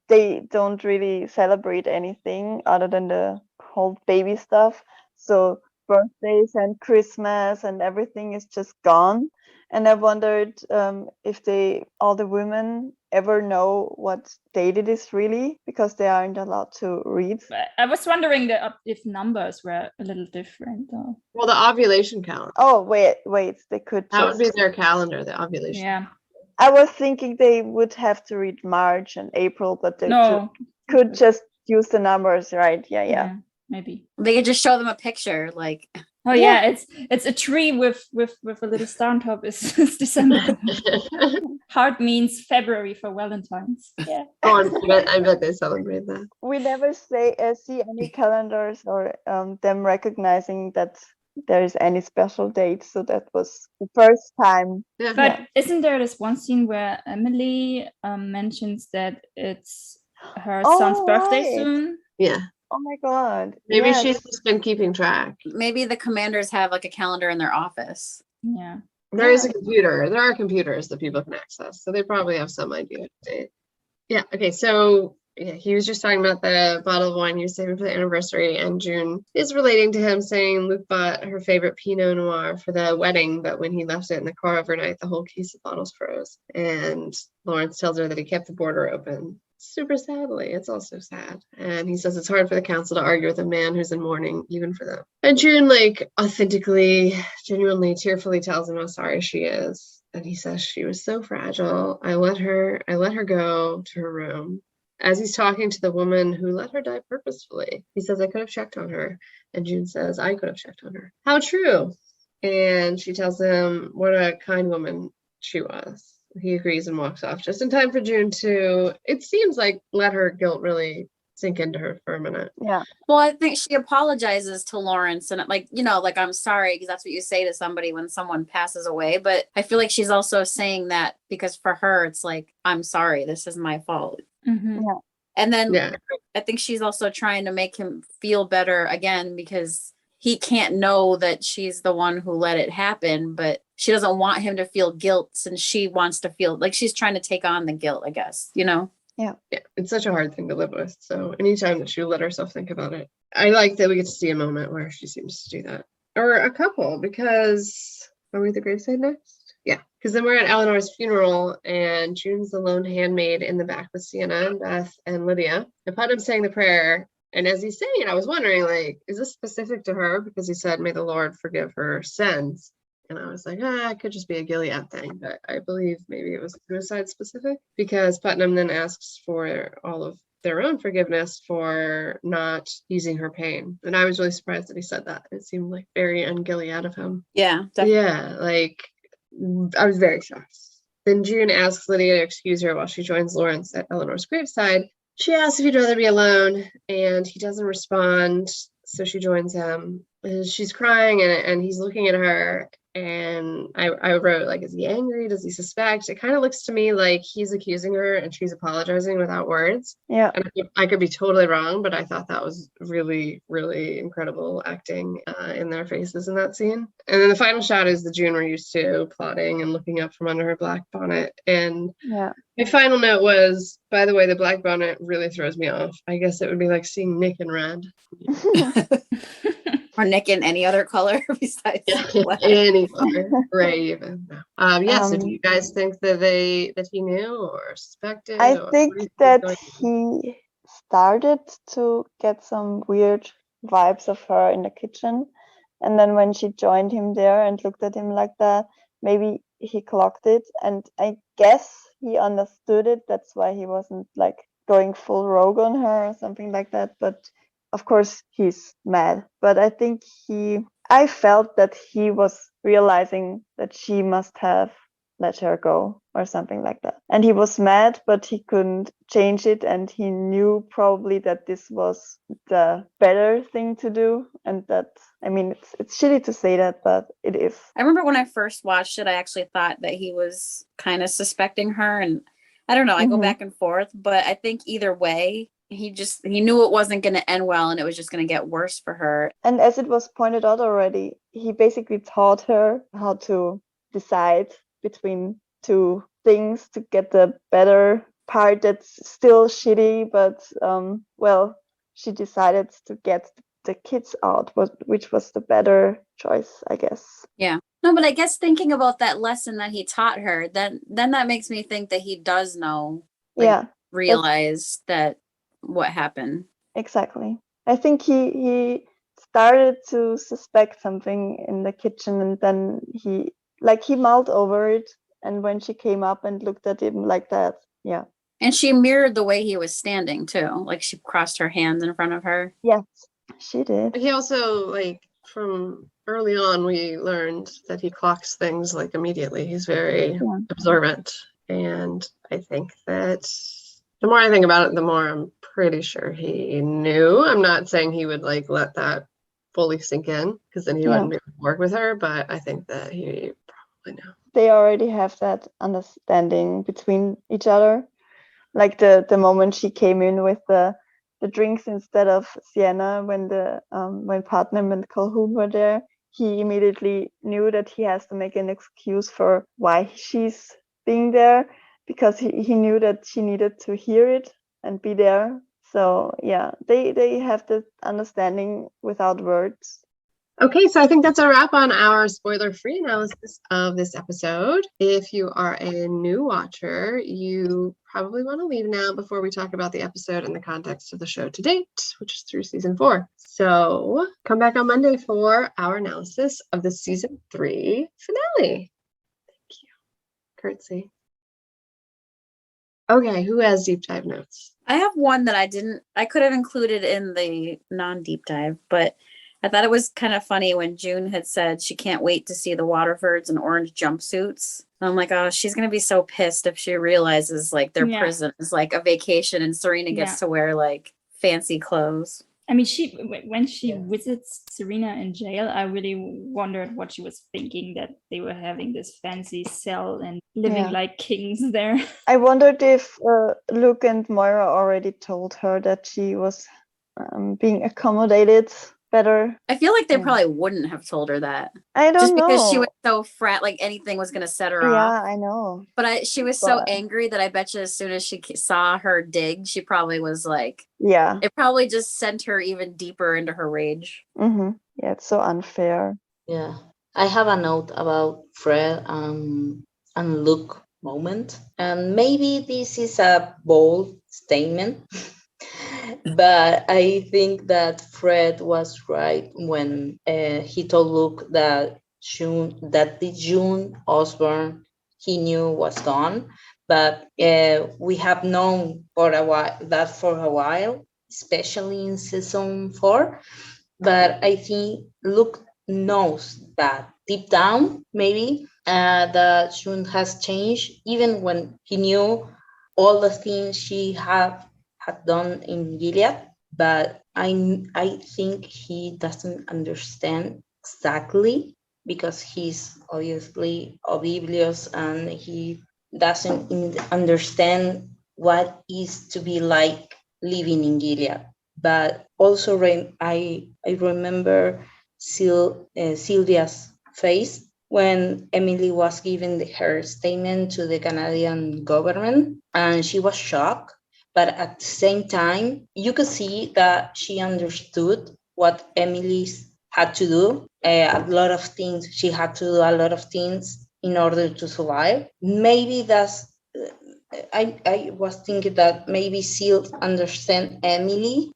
they don't really celebrate anything other than the whole baby stuff. So birthdays and Christmas and everything is just gone. And I wondered if all the women ever know what date it is really, because they aren't allowed to read. I was wondering if numbers were a little different though. Well, the ovulation calendar. Oh, wait, they could. That would be their calendar, the ovulation. Yeah. I was thinking they would have to read March and April, but they could just use the numbers, right? Yeah. Maybe they could just show them a picture, like. Oh yeah, it's a tree with a little star on top. It's December. Heart means February for Valentine's. Yeah. I bet they celebrate that. We never see any calendars or them recognizing that there is any special date. So that was the first time. Yeah. But isn't there this one scene where Emily mentions that it's her son's birthday soon? Yeah. Oh my god. Maybe she's just been keeping track. Maybe the commanders have like a calendar in their office. Yeah. There is a computer. There are computers that people can access. So they probably have some idea. Yeah. Okay. So he was just talking about the bottle of wine he was saving for the anniversary, and June is relating to him, saying Luke bought her favorite Pinot Noir for the wedding, but when he left it in the car overnight, the whole case of bottles froze. And Lawrence tells her that he kept the border open. Super sadly. It's also sad. And he says it's hard for the council to argue with a man who's in mourning, even for them. And June, like, authentically, genuinely, tearfully tells him how sorry she is. And he says she was so fragile. I let her go to her room. As he's talking to the woman who let her die purposefully, he says, I could have checked on her. And June says, I could have checked on her. How true. And she tells him what a kind woman she was. He agrees and walks off just in time for June to, it seems like, let her guilt really sink into her for a minute. Yeah. Well, I think she apologizes to Lawrence and like, I'm sorry, because that's what you say to somebody when someone passes away. But I feel like she's also saying that because for her, it's like, I'm sorry, this is my fault. Mm-hmm. Yeah. And then I think she's also trying to make him feel better again, because he can't know that she's the one who let it happen, but she doesn't want him to feel guilt, and she wants to feel like she's trying to take on the guilt, I guess, Yeah. It's such a hard thing to live with. So anytime that she let herself think about it, I like that we get to see a moment where she seems to do that. Or a couple, because are we at the graveside next? Yeah, because then we're at Eleanor's funeral, and June's the lone handmaid in the back with Sienna and Beth and Lydia. And Putnam's saying the prayer, and as he's saying it, I was wondering, like, is this specific to her? Because he said, "May the Lord forgive her sins." And I was like, it could just be a Gilead thing, but I believe maybe it was suicide specific, because Putnam then asks for all of their own forgiveness for not easing her pain. And I was really surprised that he said that. It seemed like very un-Gilead of him. Yeah, definitely. Yeah, like, I was very shocked. Then June asks Lydia to excuse her while she joins Lawrence at Eleanor's graveside. She asks if he'd rather be alone, and he doesn't respond, so she joins him. And she's crying, and he's looking at her, and I wrote, like, is he angry? Does he suspect? It kind of looks to me like he's accusing her and she's apologizing without words. Yeah. And I could be totally wrong, but I thought that was really, really incredible acting in their faces in that scene. And then the final shot is the June we're used to, plotting and looking up from under her black bonnet. And yeah. My final note was, by the way, the black bonnet really throws me off. I guess it would be like seeing Nick in red. Or Nick in any other color besides black. Any color, gray even. So do you guys think that he knew or suspected? I think that he started to get some weird vibes of her in the kitchen, and then when she joined him there and looked at him like that, maybe he clocked it, and I guess he understood it. That's why he wasn't like going full rogue on her or something like that. But of course he's mad. But I think I felt that he was realizing that she must have let her go or something like that. And he was mad, but he couldn't change it. And he knew probably that this was the better thing to do. And that, I mean, it's shitty to say that, but it is. I remember when I first watched it, I actually thought that he was kind of suspecting her. And I don't know, I go back and forth, but I think either way, he knew it wasn't going to end well, and it was just going to get worse for her. And as it was pointed out already, he basically taught her how to decide between two things to get the better part that's still shitty, but she decided to get the kids out, which was the better choice, I guess. Yeah. No, but I guess thinking about that lesson that he taught her, then that makes me think that he does know, realize that what happened. Exactly. I think he started to suspect something in the kitchen, and then he mulled over it, and when she came up and looked at him like that, yeah. And she mirrored the way he was standing too, like she crossed her hands in front of her. Yes, she did. He also, like, from early on, we learned that he clocks things like immediately. He's very observant, and I think that the more I think about it, the more I'm pretty sure he knew. I'm not saying he would like let that fully sink in, because then he wouldn't be able to work with her, but I think that he probably knew. They already have that understanding between each other. Like the moment she came in with the drinks instead of Sienna, when Putnam and Calhoun were there, he immediately knew that he has to make an excuse for why she's being there, because he knew that she needed to hear it and be there. So yeah, they have the understanding without words. Okay, so I think that's a wrap on our spoiler-free analysis of this episode. If you are a new watcher, you probably want to leave now before we talk about the episode in the context of the show to date, which is through season 4. So come back on Monday for our analysis of the season 3 finale. Thank you. Curtsy. Okay, who has deep dive notes? I have one that I could have included in the non-deep dive, but I thought it was kind of funny when June had said she can't wait to see the Waterfords in orange jumpsuits. And I'm like, oh, she's going to be so pissed if she realizes like their prison is like a vacation and Serena gets to wear like fancy clothes. I mean, when she visits Serena in jail, I really wondered what she was thinking, that they were having this fancy cell and living like kings there. I wondered if Luke and Moira already told her that she was being accommodated better. I feel like they probably wouldn't have told her that. I don't know. Just because she was so like anything was going to set her off. Yeah, I know. But she was so angry that I bet you as soon as she saw her dig, she probably was like, it probably just sent her even deeper into her rage. Mm-hmm. Yeah, it's so unfair. Yeah. I have a note about Fred and Luke moment, and maybe this is a bold statement, but I think that Fred was right when he told Luke that the June Osborne he knew was gone, but we have known for a while, especially in season 4. But I think Luke knows that deep down, maybe that June has changed, even when he knew all the things she had done in Gilead. But I think he doesn't understand exactly because he's obviously oblivious and he doesn't understand what is to be like living in Gilead. But also I remember Sylvia's face when Emily was giving her statement to the Canadian government, and she was shocked. But at the same time, you could see that she understood what Emily had to do. A lot of things she had to do, a lot of things in order to survive. Maybe that's. I was thinking that maybe Sil understand Emily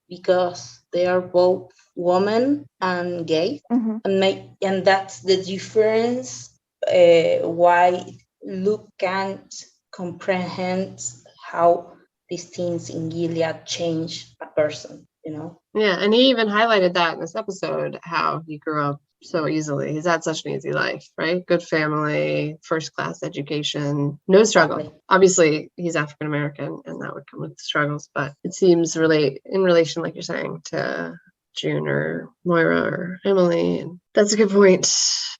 because they are both women and gay, and that's the difference why Luke can't comprehend how these things in Gilead change a person, Yeah, and he even highlighted that in this episode, how he grew up so easily. He's had such an easy life, right? Good family, first class education, no struggle. Exactly. Obviously, he's African American, and that would come with struggles. But it seems in relation, like you're saying, to June or Moira or Emily, and that's a good point.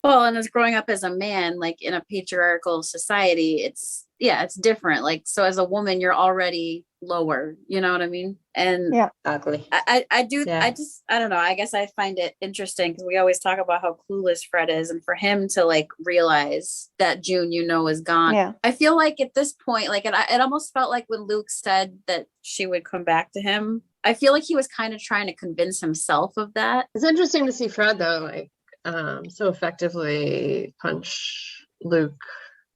Well, and as growing up as a man, like in a patriarchal society, it's different. Like, so as a woman, you're already lower, you know what I mean? And yeah, exactly. I do. Yeah. I don't know. I guess I find it interesting because we always talk about how clueless Fred is, and for him to like realize that June, is gone. Yeah. I feel like at this point, like, it almost felt like when Luke said that she would come back to him, I feel like he was kind of trying to convince himself of that. It's interesting to see Fred though, like, so effectively punch Luke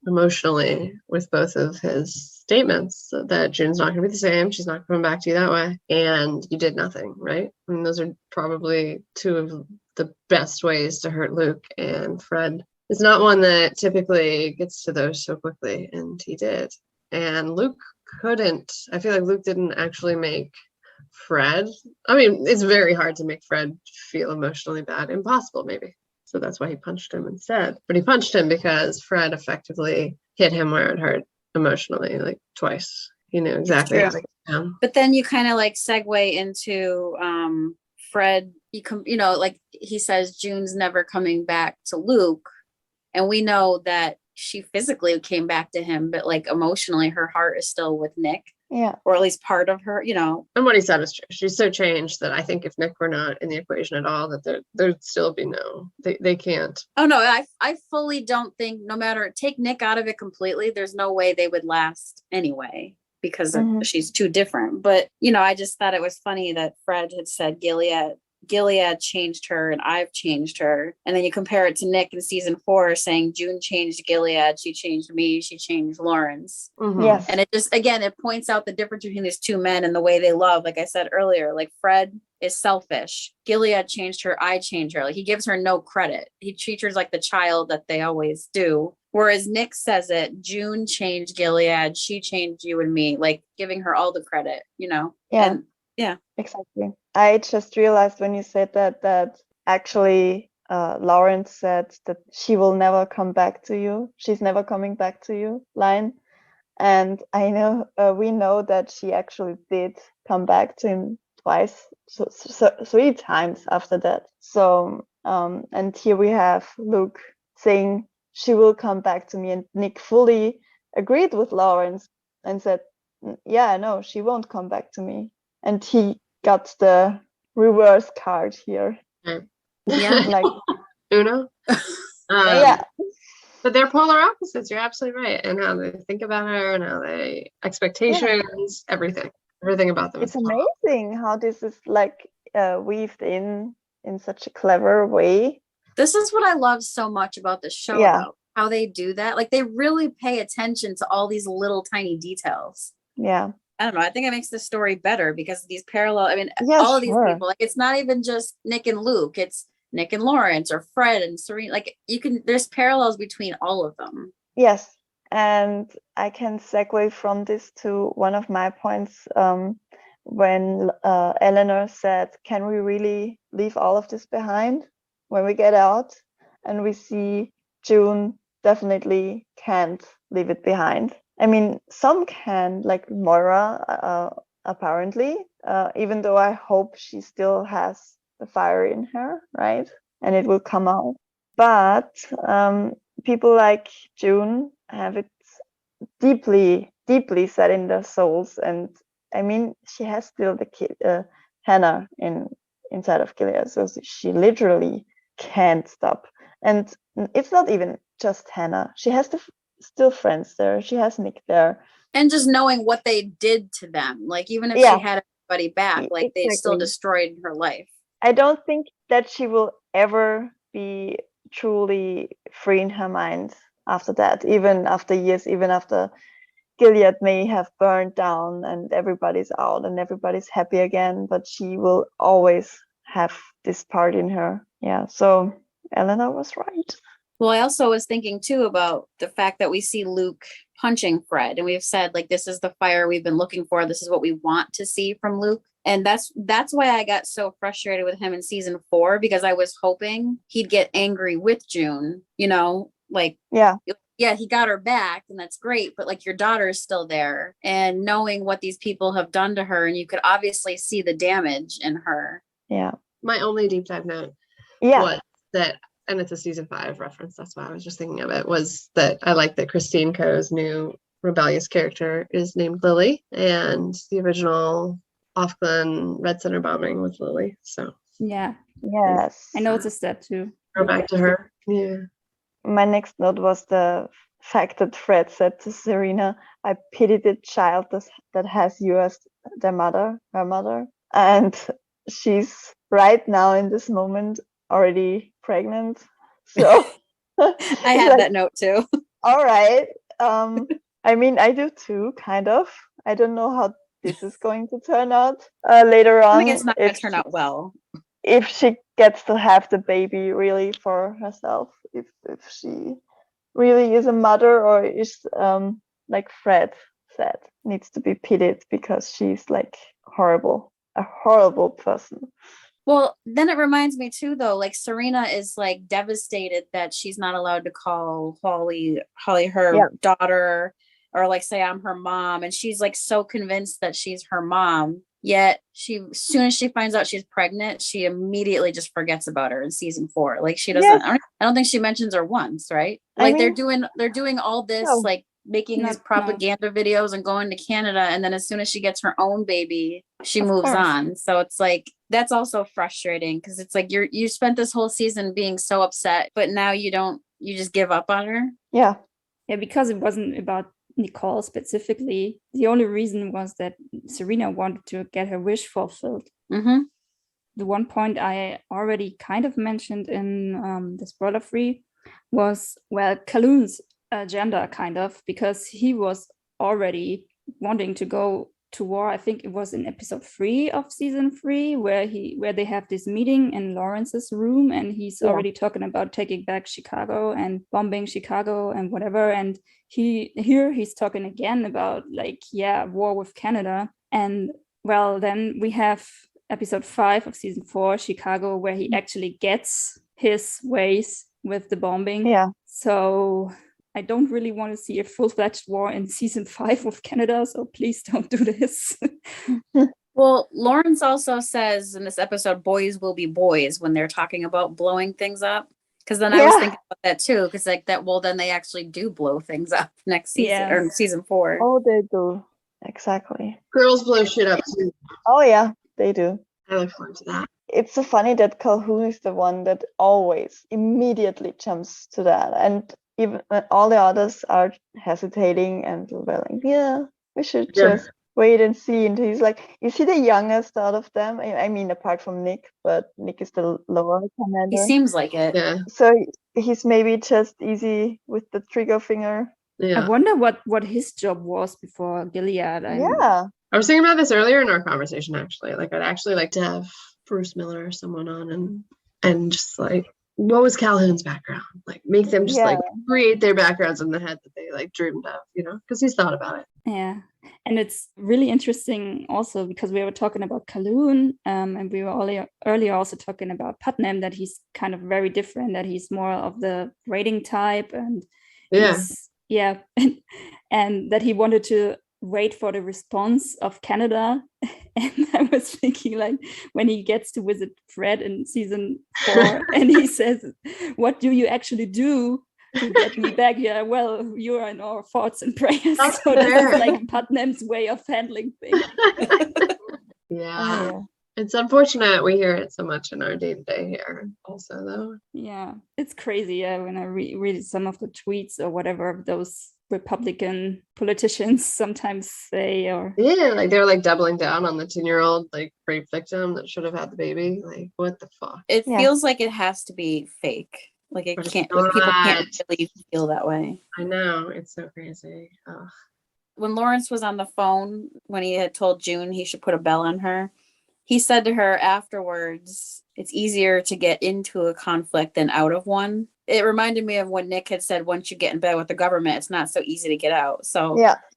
emotionally with both of his statements that June's not going to be the same. She's not coming back to you that way. And you did nothing, right? I mean, those are probably two of the best ways to hurt Luke. And Fred is not one that typically gets to those so quickly. And he did. And Luke couldn't. I feel like Luke didn't actually make Fred. I mean, it's very hard to make Fred feel emotionally bad. Impossible, maybe. So that's why he punched him instead. But he punched him because Fred effectively hit him where it hurt emotionally, like twice. He knew exactly how to get him. But then you kind of like segue into Fred, like he says June's never coming back to Luke. And we know that she physically came back to him, but like emotionally, her heart is still with Nick. Yeah. Or at least part of her, And what he said is true. She's so changed that I think if Nick were not in the equation at all, that there'd still be they can't. Oh no, I fully don't think, no matter, take Nick out of it completely, there's no way they would last anyway because she's too different. But, I just thought it was funny that Fred had said Gilead changed her and I've changed her. And then you compare it to Nick in season 4 saying June changed Gilead, she changed me, she changed Lawrence. Yes. And it just, again, it points out the difference between these two men and the way they love. Like I said earlier, like Fred is selfish. Gilead changed her, I changed her. Like he gives her no credit. He treats her like the child that they always do. Whereas Nick says it, June changed Gilead, she changed you and me, like giving her all the credit, Yeah. And, yeah, exactly. I just realized when you said that actually Lawrence said that she will never come back to you. She's never coming back to you line. And I know we know that she actually did come back to him twice, so 3 times after that. So and here we have Luke saying she will come back to me, and Nick fully agreed with Lawrence and said, yeah, no, she won't come back to me. And he got the reverse card here. Yeah. Like Uno. yeah. But they're polar opposites. You're absolutely right. And how they think about her and how they expectations, everything about them. It's amazing how this is like weaved in such a clever way. This is what I love so much about the show, though, how they do that. Like, they really pay attention to all these little tiny details. Yeah. I don't know. I think it makes the story better because these parallel, I mean, Yeah, all of these sure. people, like, it's not even just Nick and Luke, it's Nick and Lawrence or Fred and Serena. Like, there's parallels between all of them. Yes. And I can segue from this to one of my points when Eleanor said, can we really leave all of this behind when we get out? And we see June definitely can't leave it behind. I mean, some can, like Moira, apparently, even though I hope she still has the fire in her, right? And it will come out. But people like June have it deeply, deeply set in their souls. And I mean, she has still the kid, Hannah inside of Gilead. So she literally can't stop. And it's not even just Hannah. She has still friends there. She has Nick there. And just knowing what they did to them, like, even if she had everybody back, like, they still destroyed her life. I don't think that she will ever be truly free in her mind after that, even after years, even after Gilead may have burned down and everybody's out and everybody's happy again, but she will always have this part in her. Yeah, so Eleanor was right. Well, I also was thinking too about the fact that we see Luke punching Fred, and we've said, like, this is the fire we've been looking for. This is what we want to see from Luke. And that's why I got so frustrated with him in season 4, because I was hoping he'd get angry with June, you know, like, yeah, he got her back and that's great, but like, your daughter is still there, and knowing what these people have done to her, and you could obviously see the damage in her. Yeah. My only deep dive note was that, and it's a season 5 reference, that's why I was just thinking of it, was that I like that Christine Coe's new rebellious character is named Lily, and the original Off-Glen Red Center bombing with Lily. So yeah, yes, I noticed that too. Go back to her. Yeah. My next note was the fact that Fred said to Serena, "I pity the child that has you as her mother," and she's right now in this moment already pregnant. So I had that note too. All right. I mean, I do too, kind of. I don't know how this is going to turn out later on. I think it's not going to turn out well. If she gets to have the baby really for herself, if she really is a mother, or is like Fred said, needs to be pitied because she's like a horrible person. Well, then it reminds me too, though, like, Serena is like devastated that she's not allowed to call Holly her daughter, or like say I'm her mom, and she's like so convinced that she's her mom. Yet as soon as she finds out she's pregnant, she immediately just forgets about her in season 4. Like, she doesn't. I don't think she mentions her once, right? Like, they're doing all this, like making these propaganda videos and going to Canada, and then as soon as she gets her own baby, she moves on. So it's like, that's also frustrating, because it's like you spent this whole season being so upset, but now you just give up on her. Yeah, because it wasn't about Nicole specifically. The only reason was that Serena wanted to get her wish fulfilled. Mm-hmm. The one point I already kind of mentioned in the spoiler free was, well, Calhoun's agenda, kind of, because he was already wanting to go to war. I think it was in episode 3 of season 3 where they have this meeting in Lawrence's room, and he's already talking about taking back Chicago and bombing Chicago and whatever. And he's talking again about war with Canada. And well, then we have episode 5 of season 4, Chicago, where he actually gets his ways with the bombing. Yeah. So I don't really want to see a full-fledged war in season 5 with Canada, so please don't do this. Well, Lawrence also says in this episode, boys will be boys, when they're talking about blowing things up. Because then I was thinking about that too, because like that, well, then they actually do blow things up next season, or season 4. Oh, they do. Exactly. Girls blow shit up too. Oh yeah, they do. I look forward to that. It's so funny that Calhoun is the one that always immediately jumps to that, and even when all the others are hesitating and like, we should just wait and see. And he's like, is he the youngest out of them? I mean, apart from Nick, but Nick is the lower He commander. seems like it. Yeah. So he's maybe just easy with the trigger finger. I wonder what his job was before Gilead. Yeah. I was thinking about this earlier in our conversation, actually. Like, I'd actually like to have Bruce Miller or someone on and just like, what was Calhoun's background? Like, make them just like create their backgrounds in the head that they like dreamed of, you know, because he's thought about it. Yeah. And it's really interesting also because we were talking about Calhoun, and we were earlier also talking about Putnam, that he's kind of very different, that he's more of the raiding type, and and that he wanted to wait for the response of Canada. And I was thinking, like, when he gets to visit Fred in season 4 and he says, what do you actually do to get me back here? Well, you are in our thoughts and prayers. So that's like Putnam's way of handling things. Yeah. It's unfortunate we hear it so much in our day-to-day here also, though. Yeah, it's crazy. Yeah, when I read some of the tweets or whatever those Republican politicians sometimes say, or like they're like doubling down on the 10-year-old like rape victim that should have had the baby. Like, what the fuck? It feels like it has to be fake. Like it can't. Like, people can't really feel that way. I know, it's so crazy. Ugh. When Lawrence was on the phone, when he had told June he should put a bell on her, he said to her afterwards, it's easier to get into a conflict than out of one. It reminded me of when Nick had said, once you get in bed with the government, it's not so easy to get out. So,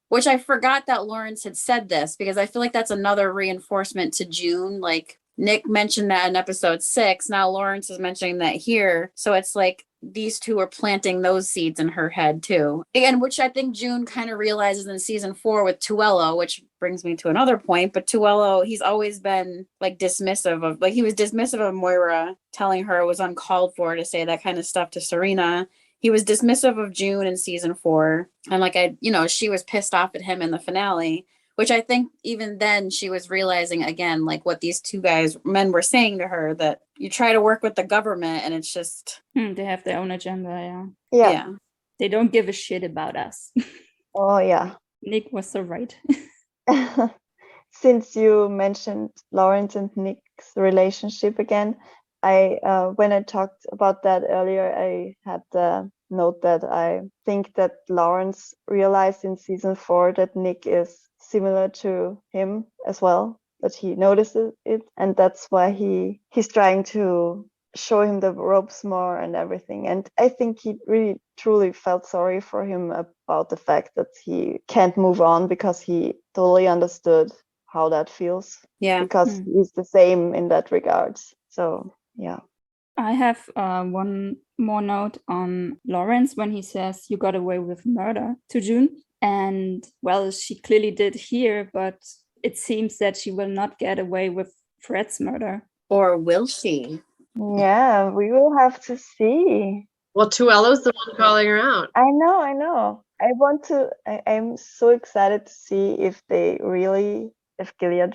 which I forgot that Lawrence had said this, because I feel like that's another reinforcement to June. Like, Nick mentioned that in episode 6. Now Lawrence is mentioning that here. So it's like these two are planting those seeds in her head too. Again, which I think June kind of realizes in season 4 with Tuello, which brings me to another point. But Tuello, he's always been like dismissive of, like, he was dismissive of Moira, telling her it was uncalled for to say that kind of stuff to Serena. He was dismissive of June in season 4. And like, she was pissed off at him in the finale, which I think even then she was realizing again, like what these two men were saying to her, that you try to work with the government and it's just... they have their own agenda, Yeah. They don't give a shit about us. Oh, yeah. Nick was so right. Since you mentioned Lawrence and Nick's relationship again, when I talked about that earlier, I had the note that I think that Lawrence realized in season 4 that Nick is similar to him as well, that he notices it, and that's why he's trying to show him the ropes more and everything. And I think he really truly felt sorry for him about the fact that he can't move on, because he totally understood how that feels. Because he's the same in that regard. So I have one more note on Lawrence when he says you got away with murder to June. And well, she clearly did here, but it seems that she will not get away with Fred's murder. Or will she? Yeah, we will have to see. Well, Tuello's the one calling her out. I know. I'm so excited to see if Gilead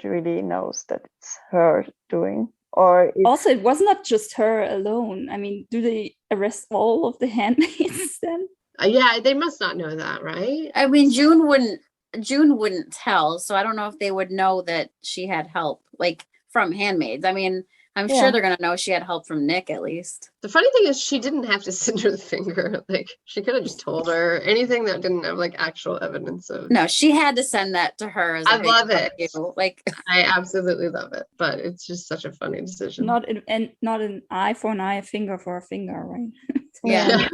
really knows that it's her doing. Or also, it was not just her alone. I mean, do they arrest all of the handmaids then? Yeah, they must not know that, right? I mean, June wouldn't tell, so I don't know if they would know that she had help, like, from handmaids. I mean, I'm sure they're gonna know she had help from Nick at least. The funny thing is, she didn't have to send her the finger. Like, she could have just told her anything that didn't have like actual evidence of. No, she had to send that to her. I love it. Like, I absolutely love it, but it's just such a funny decision. Not an eye for an eye, a finger for a finger, right? Yeah.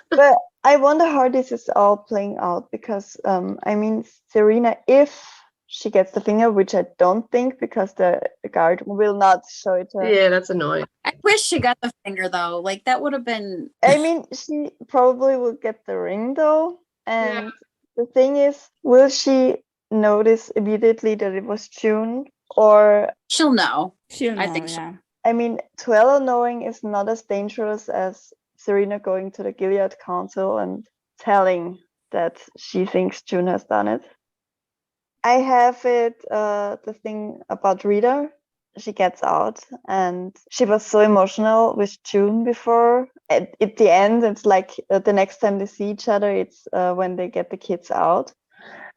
But I wonder how this is all playing out, because I mean, Serena, if she gets the finger, which I don't think, because the guard will not show it to her. Yeah, that's annoying. I wish she got the finger though. Like, that would have been. I mean, she probably will get the ring though, and the thing is, will she notice immediately that it was June, or she'll know? I think so. I mean, Tuello knowing is not as dangerous as Serena going to the Gilead Council and telling that she thinks June has done it. I have the thing about Rita. She gets out, and she was so emotional with June before. At the end, it's like the next time they see each other, it's when they get the kids out.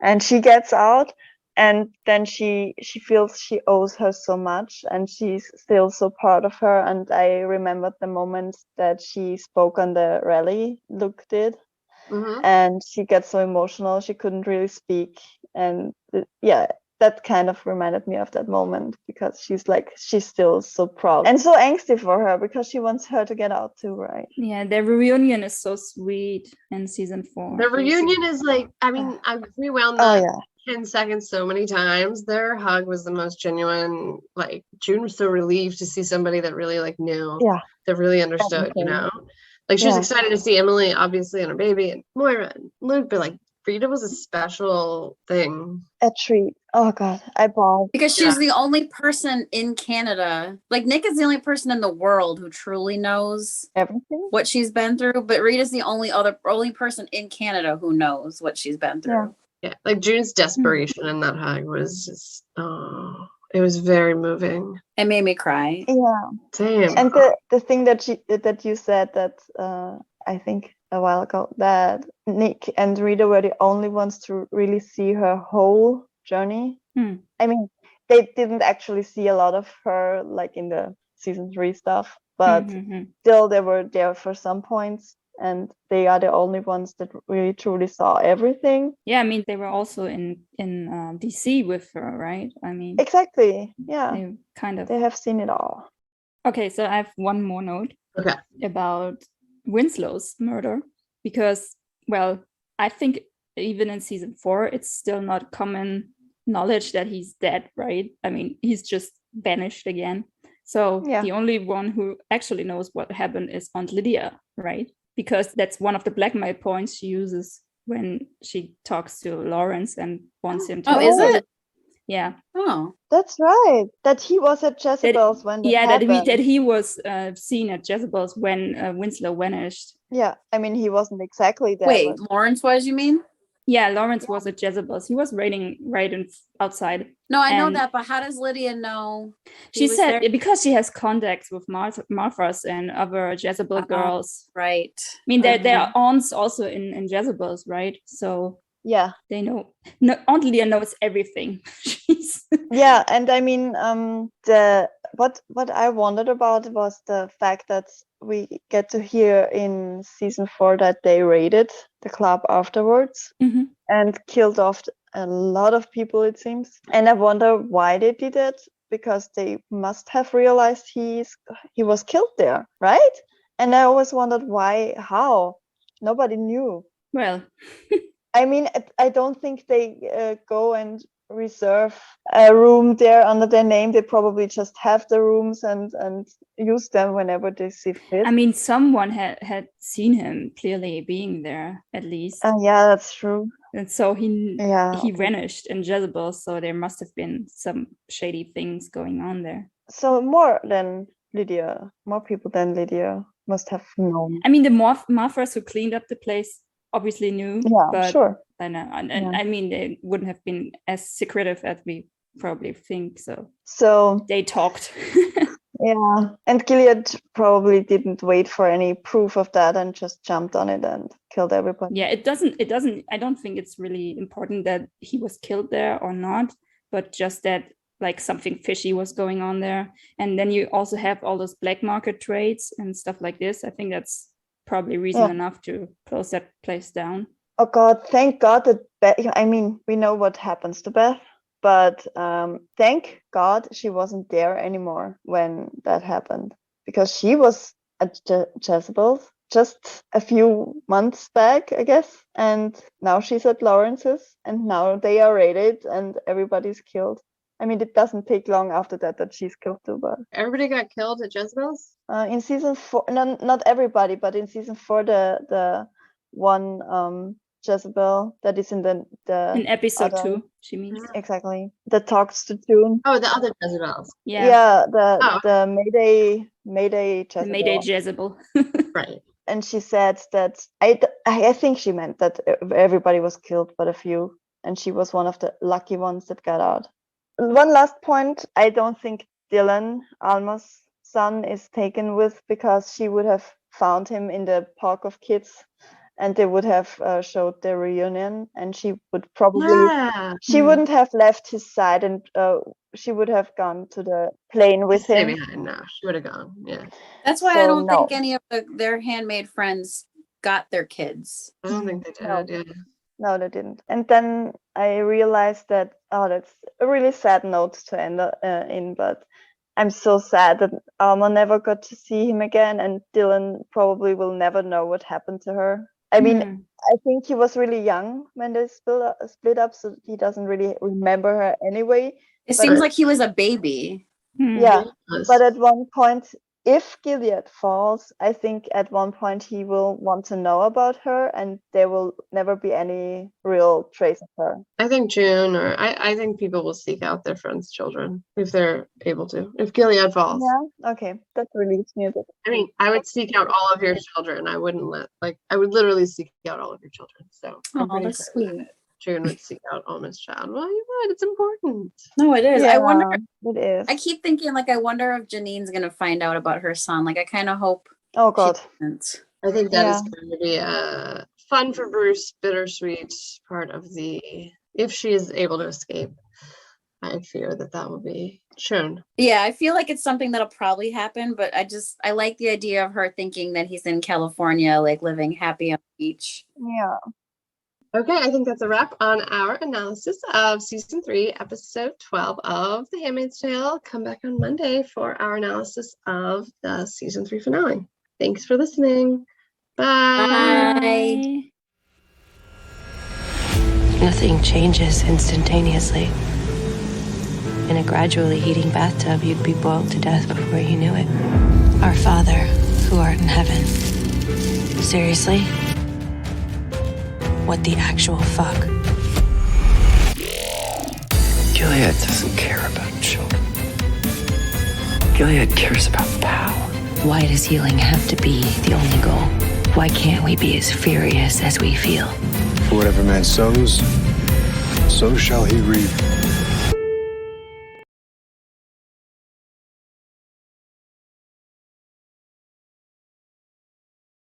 And she gets out, And then she feels she owes her so much, and she's still so proud of her. And I remembered the moment that she spoke on the rally Luke did, and she gets so emotional she couldn't really speak. And that kind of reminded me of that moment, because she's still so proud and so angsty for her, because she wants her to get out too, right? Yeah, their reunion is so sweet in season 4. The reunion is like, I mean, I've rewound that 10 seconds so many times. Their hug was the most genuine. Like, June was so relieved to see somebody that really like knew, that really understood, you know? Like, she was excited to see Emily, obviously, and her baby, and Moira and Luke, but like Rita was a special thing. A treat. Oh God, I bawled. Because she's the only person in Canada. Like, Nick is the only person in the world who truly knows everything, what she's been through. But Rita's the only person in Canada who knows what she's been through. Yeah, like June's desperation in that hug was just, it was very moving. It made me cry. Yeah. Same. And the thing that you said that I think a while ago, that Nick and Rita were the only ones to really see her whole journey. I mean, they didn't actually see a lot of her like in the season 3 stuff, but still they were there for some points, and they are the only ones that really truly saw everything. Yeah, I mean, they were also in DC with her, right? I mean, exactly. Yeah, they have seen it all. Okay, so I have one more note about Winslow's murder, because, well, I think even in season 4, it's still not common knowledge that he's dead, right? I mean, he's just vanished again. So the only one who actually knows what happened is Aunt Lydia, right? Because that's one of the blackmail points she uses when she talks to Lawrence and wants him to. Oh, is it? Yeah. Oh, that's right. That he was at Jezebel's when that happened. that he was seen at Jezebel's when Winslow vanished. Yeah, I mean, he wasn't exactly there. Wait, Lawrence was, you mean? Yeah, Lawrence was at Jezebel's. He was waiting right outside. No, I know that, but how does Lydia know? She said because she has contacts with Martha's and other Jezebel girls. Right. I mean, they're aunts also in Jezebel's, right? So yeah, they know. No, Aunt Lydia knows everything. Yeah, and I mean, what I wondered about was the fact that we get to hear in season 4 that they raided the club afterwards and killed off a lot of people, it seems. And I wonder why they did it, because they must have realized he was killed there, right? And I always wondered how. Nobody knew. Well, I mean, I don't think they go and reserve a room there under their name. They probably just have the rooms and use them whenever they see fit. I mean, someone had seen him clearly being there, at least. Yeah, that's true. And so he vanished in Jezebel, so there must have been some shady things going on there. So more people than Lydia must have known. I mean, the Marthas who cleaned up the place obviously knew. Yeah, but sure. I know, and I mean, they wouldn't have been as secretive as we probably think. So they talked. Yeah, and Gilead probably didn't wait for any proof of that and just jumped on it and killed everybody. Yeah, it doesn't. I don't think it's really important that he was killed there or not, but just that like something fishy was going on there. And then you also have all those black market trades and stuff like this. I think that's probably reason enough to close that place down. Oh God, thank God that I mean, we know what happens to Beth, but thank God she wasn't there anymore when that happened, because she was at Jezebel's just a few months back, I guess, and now she's at Lawrence's, and now they are raided and everybody's killed. I mean, it doesn't take long after that she's killed too, but everybody got killed at Jezebel's? In season 4, not everybody, but in season 4, the one Jezebel that is in the in episode 2, she means. Exactly. That talks to June. Oh, the other Jezebels. Yeah, the Mayday Jezebel. The Mayday Jezebel. Right. And she said that I think she meant that everybody was killed but a few, and she was one of the lucky ones that got out. One last point, I don't think Dylan, Alma's son, is taken with, because she would have found him in the park of kids and they would have showed their reunion, and she would probably Yeah. wouldn't have left his side, and she would have gone to the plane with Stay him. behind. No, she would have gone. Yeah. That's why So, I don't no. think any of their handmaid friends got their kids. I don't think they did. No. Yeah. No, they didn't. And then I realized that, that's a really sad note to end in, but I'm so sad that Alma never got to see him again, and Dylan probably will never know what happened to her. I mean, I think he was really young when they split up, so he doesn't really remember her anyway. It seems like he was a baby. Yeah, but at one point, if Gilead falls, I think at one point he will want to know about her, and there will never be any real trace of her. I think June, or I think people will seek out their friends' children if they're able to. If Gilead falls. Yeah, okay, that relieves me a bit. I mean, I would seek out all of your children. I wouldn't I would literally seek out all of your children. So that's sweet. June would seek out Alma's child. Well, you would. It's important. No, it is. Yeah, I wonder. It is. I keep thinking, I wonder if Janine's gonna find out about her son. I kind of hope. Oh God. I think that is going to be a fun for Bruce, bittersweet part of if she is able to escape. I fear that will be shown. Yeah, I feel like it's something that'll probably happen, but I like the idea of her thinking that he's in California, living happy on the beach. Yeah. Okay, I think that's a wrap on our analysis of season 3, episode 12 of The Handmaid's Tale. Come back on Monday for our analysis of the season 3 finale. Thanks for listening. Bye. Bye. Nothing changes instantaneously. In a gradually heating bathtub, you'd be boiled to death before you knew it. Our Father, who art in heaven. Seriously? What the actual fuck? Gilead doesn't care about children. Gilead cares about power. Why does healing have to be the only goal? Why can't we be as furious as we feel? For whatever man sows, so shall he reap.